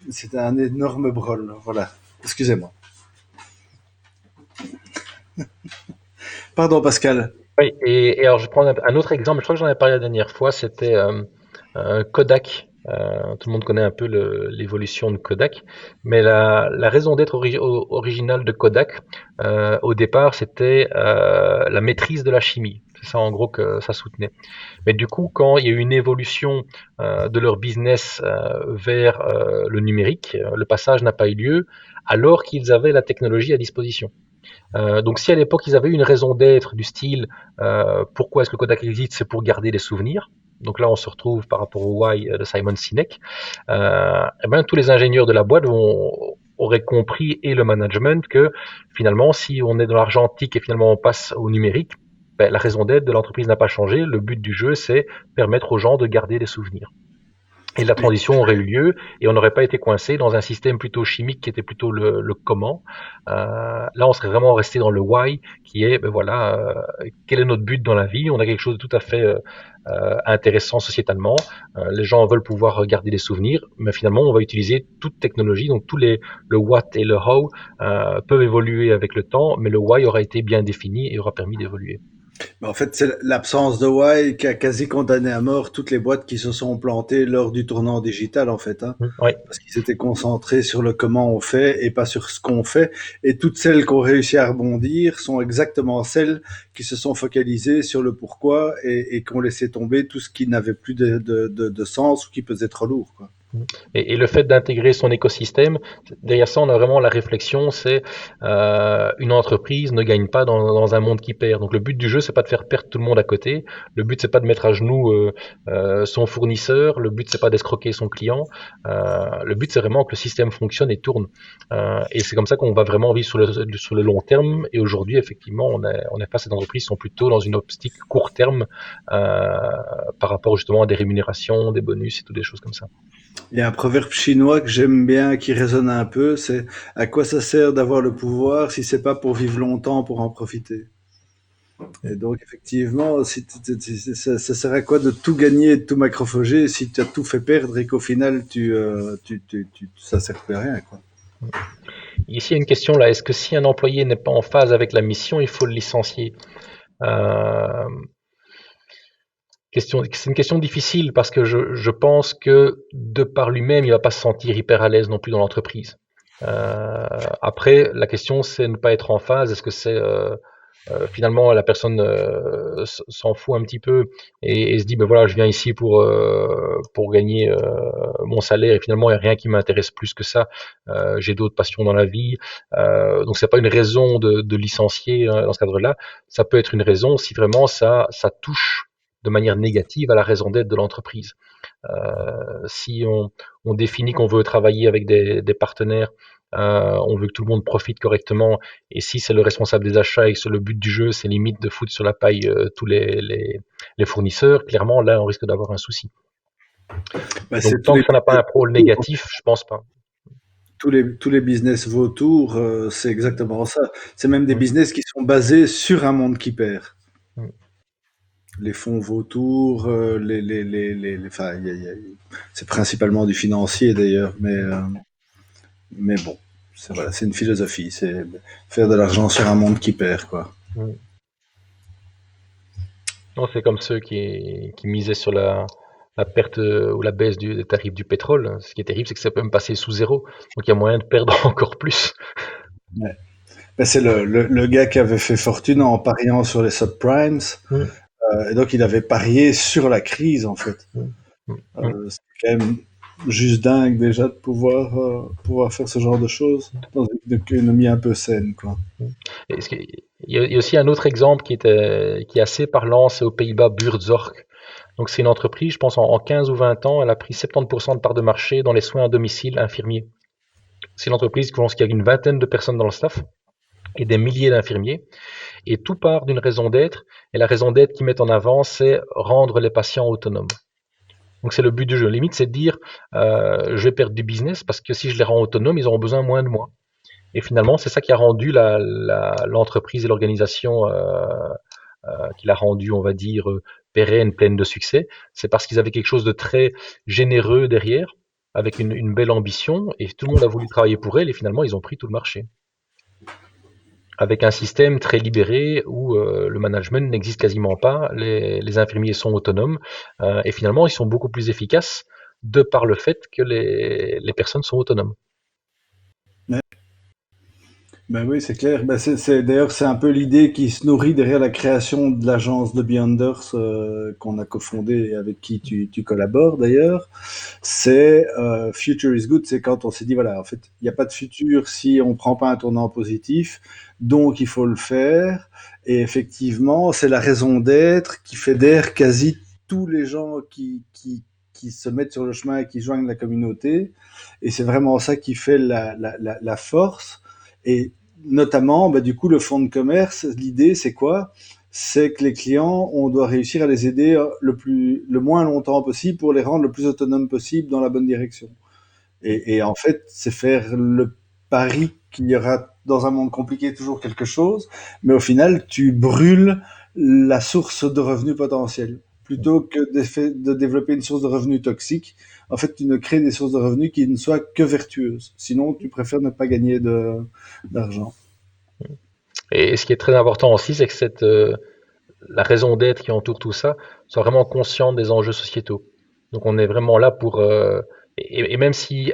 C'était un énorme brol. Voilà. Excusez-moi. Pardon Pascal. Oui, et alors je prends un autre exemple, je crois que j'en ai parlé la dernière fois, c'était Kodak. Tout le monde connaît un peu l'évolution de Kodak, mais la raison d'être originale de Kodak, au départ, c'était la maîtrise de la chimie. C'est ça en gros que ça soutenait. Mais du coup, quand il y a eu une évolution de leur business vers le numérique, le passage n'a pas eu lieu alors qu'ils avaient la technologie à disposition. Donc si à l'époque ils avaient une raison d'être du style pourquoi est-ce que Kodak existe, c'est pour garder des souvenirs. Donc là on se retrouve par rapport au why de Simon Sinek. Et ben, tous les ingénieurs de la boîte auraient compris et le management que finalement si on est dans l'argentique et finalement on passe au numérique, ben, la raison d'être de l'entreprise n'a pas changé. Le but du jeu c'est permettre aux gens de garder des souvenirs. Et la transition aurait eu lieu et on n'aurait pas été coincé dans un système plutôt chimique qui était plutôt le comment. Là, on serait vraiment resté dans le why qui est, ben voilà, quel est notre but dans la vie. On a quelque chose de tout à fait intéressant sociétalement. Les gens veulent pouvoir garder des souvenirs, mais finalement, on va utiliser toute technologie. Donc, le what et le how peuvent évoluer avec le temps, mais le why aura été bien défini et aura permis d'évoluer. En fait, c'est l'absence de why qui a quasi condamné à mort toutes les boîtes qui se sont plantées lors du tournant digital, en fait, hein. Oui. Parce qu'ils étaient concentrés sur le comment on fait et pas sur ce qu'on fait. Et toutes celles qui ont réussi à rebondir sont exactement celles qui se sont focalisées sur le pourquoi et qui ont laissé tomber tout ce qui n'avait plus de sens ou qui pesait trop lourd, quoi. Et le fait d'intégrer son écosystème, derrière ça, on a vraiment la réflexion, c'est une entreprise ne gagne pas dans un monde qui perd. Donc le but du jeu, c'est pas de faire perdre tout le monde à côté. Le but, c'est pas de mettre à genoux son fournisseur. Le but, c'est pas d'escroquer son client. Le but, c'est vraiment que le système fonctionne et tourne. Et c'est comme ça qu'on va vraiment vivre sur le long terme. Et aujourd'hui, effectivement, on est face à des entreprises qui sont plutôt dans une optique court terme par rapport justement à des rémunérations, des bonus et toutes des choses comme ça. Il y a un proverbe chinois que j'aime bien, qui résonne un peu, c'est à quoi ça sert d'avoir le pouvoir si c'est pas pour vivre longtemps, pour en profiter. Et donc effectivement, ça sert à quoi de tout gagner et de tout macrophager si tu as tout fait perdre et qu'au final ça sert plus à rien, quoi. Ici, il y a une question là. Est-ce que si un employé n'est pas en phase avec la mission, il faut le licencier? Euh, c'est une question difficile parce que je pense que de par lui-même, il va pas se sentir hyper à l'aise non plus dans l'entreprise. Après, la question, c'est ne pas être en phase. Est-ce que c'est finalement la personne s'en fout un petit peu et se dit ben voilà, je viens ici pour gagner mon salaire et finalement il n'y a rien qui m'intéresse plus que ça. J'ai d'autres passions dans la vie, donc c'est pas une raison de licencier dans ce cadre-là. Ça peut être une raison si vraiment ça touche de manière négative à la raison d'être de l'entreprise. Si on définit qu'on veut travailler avec des partenaires, on veut que tout le monde profite correctement, et si c'est le responsable des achats et que le but du jeu, c'est limite de foutre sur la paille tous les fournisseurs, clairement, là, on risque d'avoir un souci. Bah, Donc, c'est tant que ça n'a pas un rôle négatif, je pense pas. tous les business vautours, c'est exactement ça. C'est même des Mm, business qui sont basés sur un monde qui perd. mm. Les fonds vautours, enfin, c'est principalement du financier d'ailleurs, mais bon, voilà, c'est une philosophie, c'est faire de l'argent sur un monde qui perd, quoi. Mm. Non, c'est comme ceux qui misaient sur la perte ou la baisse des tarifs du pétrole. Ce qui est terrible, c'est que ça peut même passer sous zéro. Donc il y a moyen de perdre encore plus. Ouais. Ben, c'est le gars qui avait fait fortune en pariant sur les subprimes, Mm, et donc il avait parié sur la crise en fait. mm, mm, mm. C'est quand même juste dingue déjà de pouvoir faire ce genre de choses dans une économie un peu saine, quoi. Et il y a aussi un autre exemple qui est assez parlant, c'est aux Pays-Bas, Buurtzorg. Donc c'est une entreprise, je pense en 15 ou 20 ans, elle a pris 70% de part de marché dans les soins à domicile infirmiers. C'est une entreprise, je pense qu'il y a une vingtaine de personnes dans le staff et des milliers d'infirmiers. Et tout part d'une raison d'être. Et la raison d'être qu'ils mettent en avant, c'est rendre les patients autonomes. Donc c'est le but du jeu. Limite, c'est de dire, je vais perdre du business parce que si je les rends autonomes, ils auront besoin moins de moi. Et finalement, c'est ça qui a rendu l'entreprise et l'organisation, qui l'a rendu, on va dire, pérenne, pleine de succès. C'est parce qu'ils avaient quelque chose de très généreux derrière, avec une belle ambition, et tout le monde a voulu travailler pour elle, et finalement, ils ont pris tout le marché. Avec un système très libéré où le management n'existe quasiment pas, les infirmiers sont autonomes, et finalement, ils sont beaucoup plus efficaces de par le fait que les personnes sont autonomes. Ben oui, c'est clair. Ben d'ailleurs, c'est un peu l'idée qui se nourrit derrière la création de l'agence de Beyonders, qu'on a cofondée et avec qui tu collabores d'ailleurs. C'est Future is Good, c'est quand on s'est dit, voilà, en fait, il n'y a pas de futur si on ne prend pas un tournant positif, donc il faut le faire. Et effectivement, c'est la raison d'être qui fédère quasi tous les gens qui se mettent sur le chemin et qui joignent la communauté. Et c'est vraiment ça qui fait la force. Et notamment, bah, du coup, le fonds de commerce, l'idée, c'est quoi? C'est que les clients, on doit réussir à les aider le moins longtemps possible pour les rendre le plus autonomes possible dans la bonne direction. Et en fait, c'est faire le pari qu'il y aura dans un monde compliqué toujours quelque chose, mais au final, tu brûles la source de revenus potentiels. Plutôt que de développer une source de revenus toxique, en fait, tu ne crées des sources de revenus qui ne soient que vertueuses. Sinon, tu préfères ne pas gagner d'argent. Et ce qui est très important aussi, c'est que la raison d'être qui entoure tout ça soit vraiment consciente des enjeux sociétaux. Donc on est vraiment là pour... et même si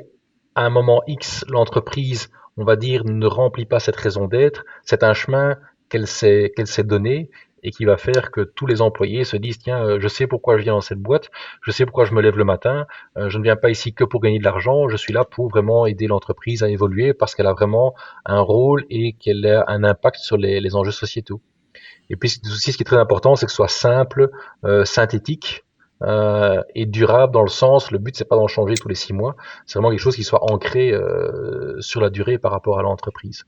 à un moment X, l'entreprise, on va dire, ne remplit pas cette raison d'être, c'est un chemin qu'elle s'est donné et qui va faire que tous les employés se disent, tiens, je sais pourquoi je viens dans cette boîte, je sais pourquoi je me lève le matin, je ne viens pas ici que pour gagner de l'argent, je suis là pour vraiment aider l'entreprise à évoluer parce qu'elle a vraiment un rôle et qu'elle a un impact sur les enjeux sociétaux. Et puis aussi, ce qui est très important, c'est que ce soit simple, synthétique et durable dans le sens, le but c'est pas d'en changer tous les 6 mois, c'est vraiment quelque chose qui soit ancré sur la durée par rapport à l'entreprise.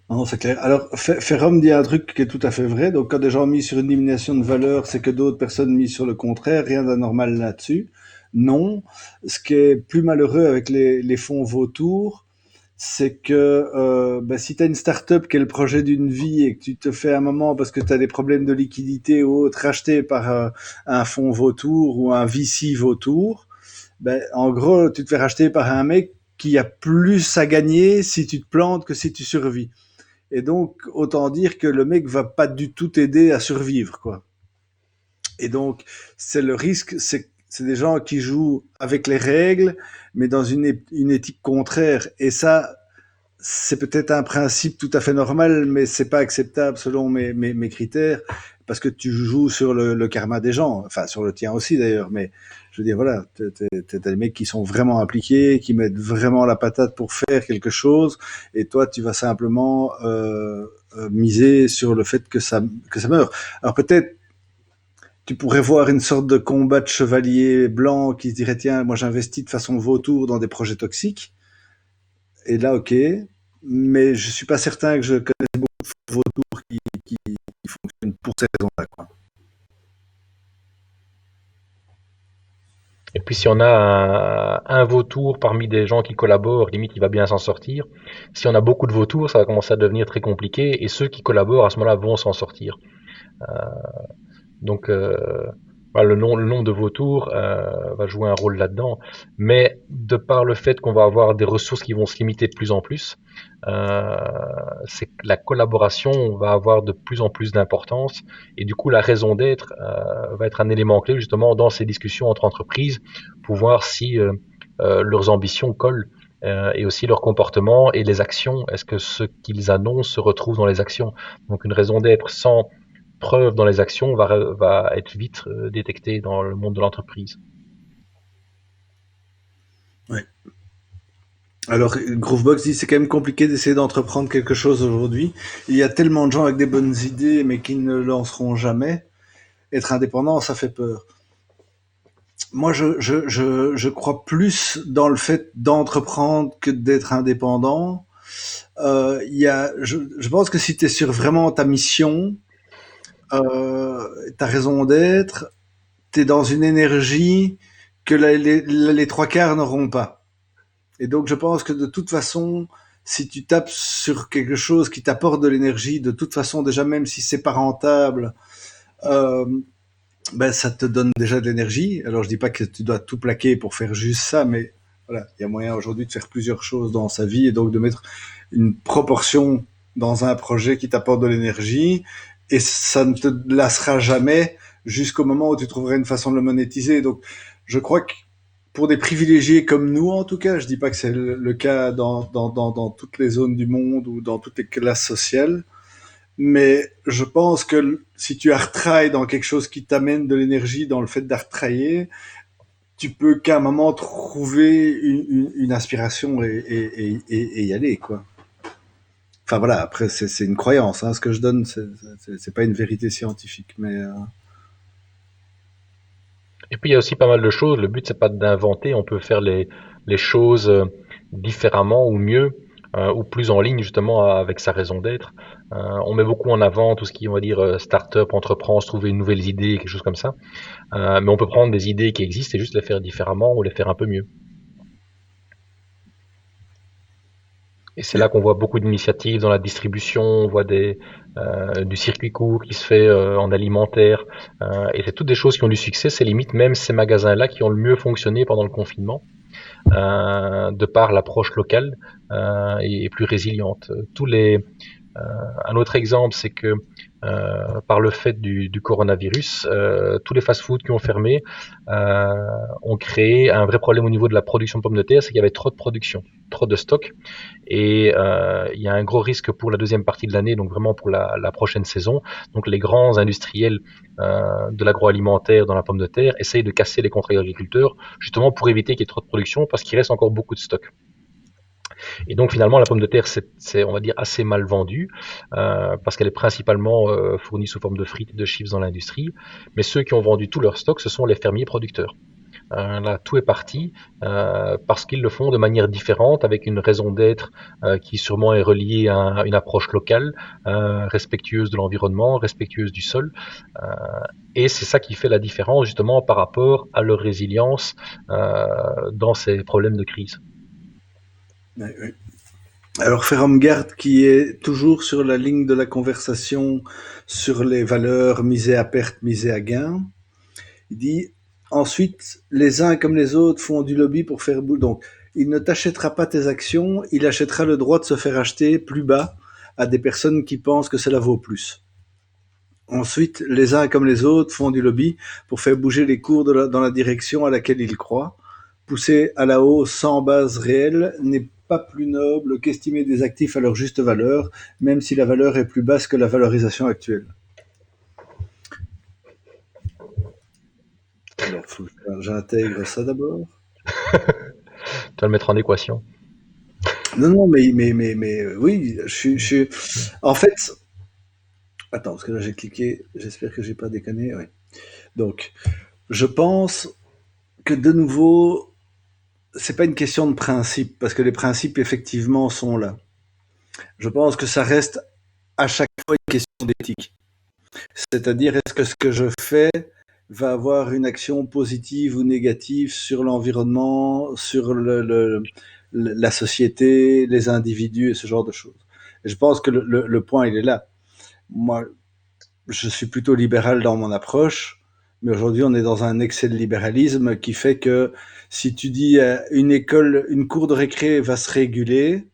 Non, c'est clair. Alors, Ferrum dit un truc qui est tout à fait vrai. Donc, quand des gens mis sur une élimination de valeur, c'est que d'autres personnes mis sur le contraire. Rien d'anormal là-dessus. non. Ce qui est plus malheureux avec les fonds vautours, c'est que si tu as une start-up qui est le projet d'une vie et que tu te fais un moment parce que tu as des problèmes de liquidité ou autre racheté par un fonds vautour ou un VC vautour, en gros, tu te fais racheter par un mec qui a plus à gagner si tu te plantes que si tu survis. Et donc, autant dire que le mec va pas du tout t'aider à survivre, quoi. Et donc, c'est le risque, c'est des gens qui jouent avec les règles, mais dans une éthique contraire. Et ça, c'est peut-être un principe tout à fait normal, mais c'est pas acceptable selon mes critères, parce que tu joues sur le karma des gens, enfin sur le tien aussi d'ailleurs, mais je veux dire, voilà, t'as des mecs qui sont vraiment impliqués, qui mettent vraiment la patate pour faire quelque chose, et toi tu vas simplement miser sur le fait que ça meurt. Alors peut-être tu pourrais voir une sorte de combat de chevalier blanc qui se dirait tiens, moi j'investis de façon vautour dans des projets toxiques, et là ok, mais je suis pas certain que je connaisse beaucoup de vautours qui fonctionnent pour ces raisons-là, quoi. Et puis si on a un vautour parmi des gens qui collaborent, limite il va bien s'en sortir. Si on a beaucoup de vautours, ça va commencer à devenir très compliqué et ceux qui collaborent à ce moment-là vont s'en sortir. Donc voilà, le nombre de vautours va jouer un rôle là-dedans. Mais de par le fait qu'on va avoir des ressources qui vont se limiter de plus en plus, euh, c'est que la collaboration va avoir de plus en plus d'importance et du coup la raison d'être va être un élément clé justement dans ces discussions entre entreprises pour voir si leurs ambitions collent et aussi leur comportement et les actions. Est-ce que ce qu'ils annoncent se retrouve dans les actions? Donc une raison d'être sans preuve dans les actions va être vite détectée dans le monde de l'entreprise. Ouais. Alors, Groovebox dit c'est quand même compliqué d'essayer d'entreprendre quelque chose aujourd'hui. Il y a tellement de gens avec des bonnes idées, mais qui ne lanceront jamais. Être indépendant, ça fait peur. Moi, je crois plus dans le fait d'entreprendre que d'être indépendant. Je pense que si tu es sur vraiment ta mission, ta raison d'être, tu es dans une énergie que les trois quarts n'auront pas. Et donc, je pense que de toute façon, si tu tapes sur quelque chose qui t'apporte de l'énergie, de toute façon, déjà, même si c'est pas rentable, euh, ça te donne déjà de l'énergie. Alors, je dis pas que tu dois tout plaquer pour faire juste ça, mais voilà, il y a moyen aujourd'hui de faire plusieurs choses dans sa vie et donc de mettre une proportion dans un projet qui t'apporte de l'énergie et ça ne te lassera jamais jusqu'au moment où tu trouveras une façon de le monétiser. Donc, je crois que pour des privilégiés comme nous, en tout cas, je dis pas que c'est le cas dans toutes les zones du monde ou dans toutes les classes sociales, mais je pense que si tu retravailles dans quelque chose qui t'amène de l'énergie dans le fait d'artrailler, tu peux qu'à un moment trouver une inspiration et y aller, quoi. Enfin voilà, après c'est une croyance, hein, ce que je donne, c'est pas une vérité scientifique, mais Et puis il y a aussi pas mal de choses. Le but c'est pas d'inventer, on peut faire les choses différemment ou mieux ou plus en ligne justement avec sa raison d'être. On met beaucoup en avant tout ce qui on va dire start-up, entreprendre, trouver de nouvelles idées, quelque chose comme ça. Mais on peut prendre des idées qui existent et juste les faire différemment ou les faire un peu mieux. Et c'est là yeah. qu'on voit beaucoup d'initiatives dans la distribution, on voit du circuit court qui se fait en alimentaire. Et c'est toutes des choses qui ont du succès. C'est limite même ces magasins-là qui ont le mieux fonctionné pendant le confinement, de par l'approche locale et plus résiliente. Un autre exemple, c'est que par le fait du coronavirus, tous les fast-foods qui ont fermé ont créé un vrai problème au niveau de la production de pommes de terre, c'est qu'il y avait trop de production, trop de stock, et il y a un gros risque pour la deuxième partie de l'année, donc vraiment pour la prochaine saison. Donc les grands industriels de l'agroalimentaire dans la pomme de terre essayent de casser les contrats agriculteurs, justement pour éviter qu'il y ait trop de production, parce qu'il reste encore beaucoup de stock. Et donc finalement, la pomme de terre, c'est on va dire assez mal vendue parce qu'elle est principalement fournie sous forme de frites et de chips dans l'industrie. Mais ceux qui ont vendu tout leur stock, ce sont les fermiers producteurs. Là, tout est parti parce qu'ils le font de manière différente, avec une raison d'être qui sûrement est reliée à une approche locale, respectueuse de l'environnement, respectueuse du sol. Euh, et c'est ça qui fait la différence justement par rapport à leur résilience dans ces problèmes de crise. Ouais, ouais. Alors Ferrum Garde, qui est toujours sur la ligne de la conversation sur les valeurs misées à perte, misées à gain, il dit ensuite, les uns comme les autres font du lobby pour faire boule. Donc, il ne t'achètera pas tes actions, il achètera le droit de se faire acheter plus bas à des personnes qui pensent que cela vaut plus. Ensuite, les uns comme les autres font du lobby pour faire bouger les cours dans la direction à laquelle ils croient. Pousser à la hausse sans base réelle n'est pas plus noble qu'estimer des actifs à leur juste valeur, même si la valeur est plus basse que la valorisation actuelle. Alors, faut que j'intègre ça d'abord. Tu vas le mettre en équation. Non, non, mais oui, en fait, attends, parce que là j'ai cliqué, j'espère que j'ai pas déconné, ouais. Donc, je pense que de nouveau, c'est pas une question de principe, parce que les principes effectivement sont là. Je pense que ça reste à chaque fois une question d'éthique. C'est-à-dire, est-ce que ce que je fais va avoir une action positive ou négative sur l'environnement, sur la société, les individus et ce genre de choses. Et je pense que le point, il est là. Moi, je suis plutôt libéral dans mon approche, mais aujourd'hui, on est dans un excès de libéralisme qui fait que si tu dis une cour de récré va se réguler,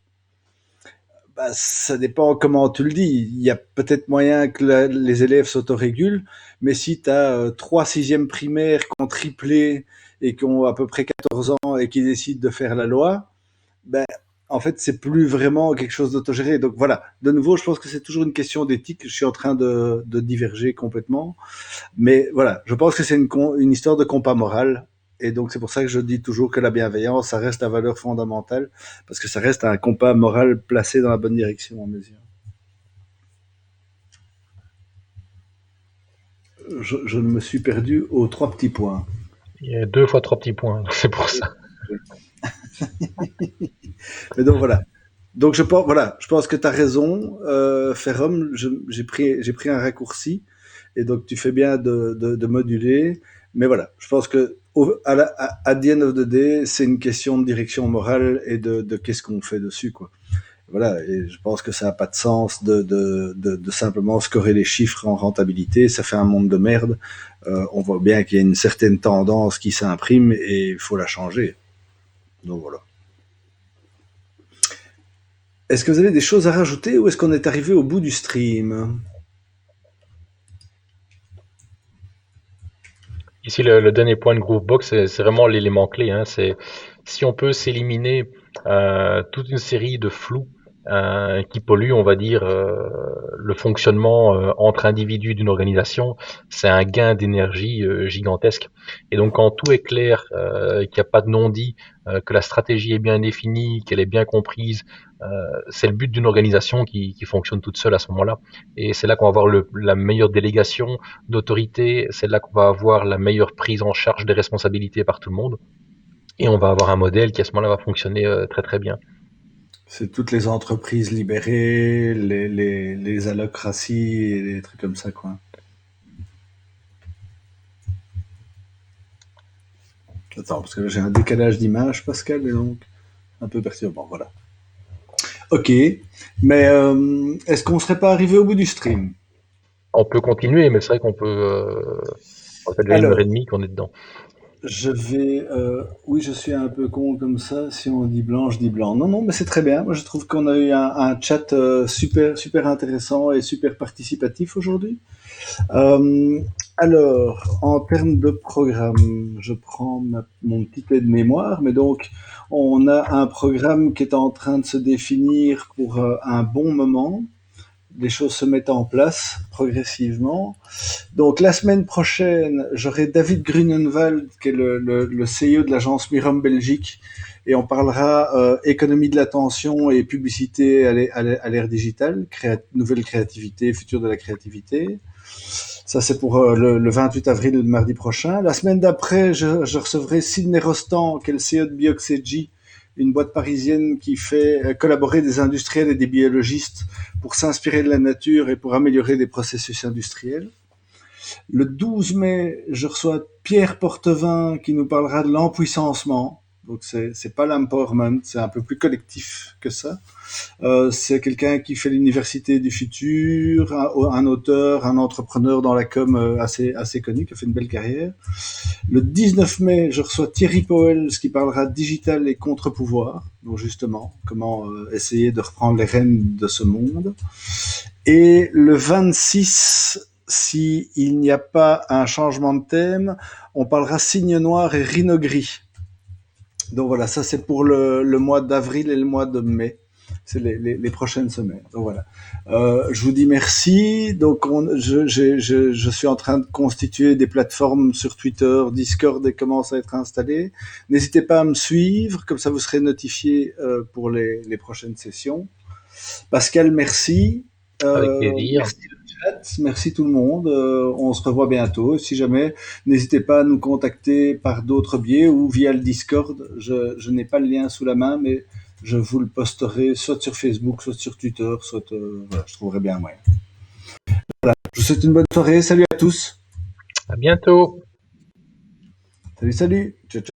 bah, ça dépend comment tu le dis. Il y a peut-être moyen que les élèves s'autorégulent, mais si tu as 3 6e primaires qui ont triplé et qui ont à peu près 14 ans et qui décident de faire la loi, ben, en fait, c'est plus vraiment quelque chose d'autogéré. Donc voilà, de nouveau, je pense que c'est toujours une question d'éthique. Je suis en train de diverger complètement. Mais voilà, je pense que c'est une histoire de compas moral. Et donc c'est pour ça que je dis toujours que la bienveillance, ça reste la valeur fondamentale, parce que ça reste un compas moral placé dans la bonne direction à mes yeux. Je me suis perdu aux 3 petits points. Il y a 2 fois 3 petits points, c'est pour ça. Mais donc voilà. Donc je pense que tu as raison, Ferrum, j'ai pris un raccourci, et donc tu fais bien de moduler. Mais voilà, je pense que at the end of the day, c'est une question de direction morale et de qu'est-ce qu'on fait dessus, quoi. Voilà, et je pense que ça n'a pas de sens de simplement scorer les chiffres en rentabilité. Ça fait un monde de merde. On voit bien qu'il y a une certaine tendance qui s'imprime et il faut la changer. Donc voilà. Est-ce que vous avez des choses à rajouter ou est-ce qu'on est arrivé au bout du stream? Ici, le dernier point de Groovebox, c'est vraiment l'élément clé. Hein. C'est si on peut s'éliminer toute une série de flous qui polluent, on va dire, le fonctionnement entre individus d'une organisation, c'est un gain d'énergie gigantesque. Et donc, quand tout est clair, qu'il n'y a pas de non-dit, que la stratégie est bien définie, qu'elle est bien comprise, c'est le but d'une organisation qui fonctionne toute seule à ce moment-là. Et c'est là qu'on va avoir la meilleure délégation d'autorité, c'est là qu'on va avoir la meilleure prise en charge des responsabilités par tout le monde. Et on va avoir un modèle qui à ce moment-là va fonctionner très très bien. C'est toutes les entreprises libérées, les allocraties et des trucs comme ça, quoi. Attends, parce que là j'ai un décalage d'image, Pascal, et donc un peu perturbant, voilà. Ok, mais est-ce qu'on serait pas arrivé au bout du stream? On peut continuer, mais c'est vrai qu'on peut... ça fait déjà 1 heure et demie qu'on est dedans. Je vais, oui, je suis un peu con comme ça. Si on dit blanc, je dis blanc. Non, non, mais c'est très bien. Moi, je trouve qu'on a eu un chat super intéressant et super participatif aujourd'hui. Euh, alors, en termes de programme, je prends mon petit peu de mémoire, mais donc, on a un programme qui est en train de se définir pour un bon moment. Les choses se mettent en place progressivement. Donc la semaine prochaine, j'aurai David Grunenwald, qui est le CEO de l'agence Mirum Belgique, et on parlera économie de l'attention et publicité à l'ère digitale, nouvelle créativité, futur de la créativité. Ça, c'est pour le 28 avril, le mardi prochain. La semaine d'après, je recevrai Sydney Rostand, qui est le CEO de Bioxegy, une boîte parisienne qui fait collaborer des industriels et des biologistes pour s'inspirer de la nature et pour améliorer des processus industriels. Le 12 mai, je reçois Pierre Portevin qui nous parlera de l'empuissancement. Donc c'est pas l'empowerment, c'est un peu plus collectif que ça. C'est quelqu'un qui fait l'université du futur, un auteur, un entrepreneur dans la com assez connu, qui a fait une belle carrière. Le 19 mai, je reçois Thierry Powell qui parlera digital et contre-pouvoir. Donc justement, comment essayer de reprendre les rênes de ce monde. Et le 26, si il n'y a pas un changement de thème, on parlera cygne noir et rhino gris. Donc voilà, ça c'est pour le mois d'avril et le mois de mai. C'est les prochaines semaines. Donc voilà. Je vous dis merci. Donc je suis en train de constituer des plateformes sur Twitter, Discord et commence à être installé. N'hésitez pas à me suivre, comme ça vous serez notifié pour les prochaines sessions. Pascal, merci. Avec plaisir. Merci le chat, merci tout le monde. On se revoit bientôt. Si jamais, n'hésitez pas à nous contacter par d'autres biais ou via le Discord. Je n'ai pas le lien sous la main, mais je vous le posterai soit sur Facebook, soit sur Twitter, soit voilà, je trouverai bien un moyen. Voilà. Je vous souhaite une bonne soirée. Salut à tous. À bientôt. Salut, salut. Ciao, ciao.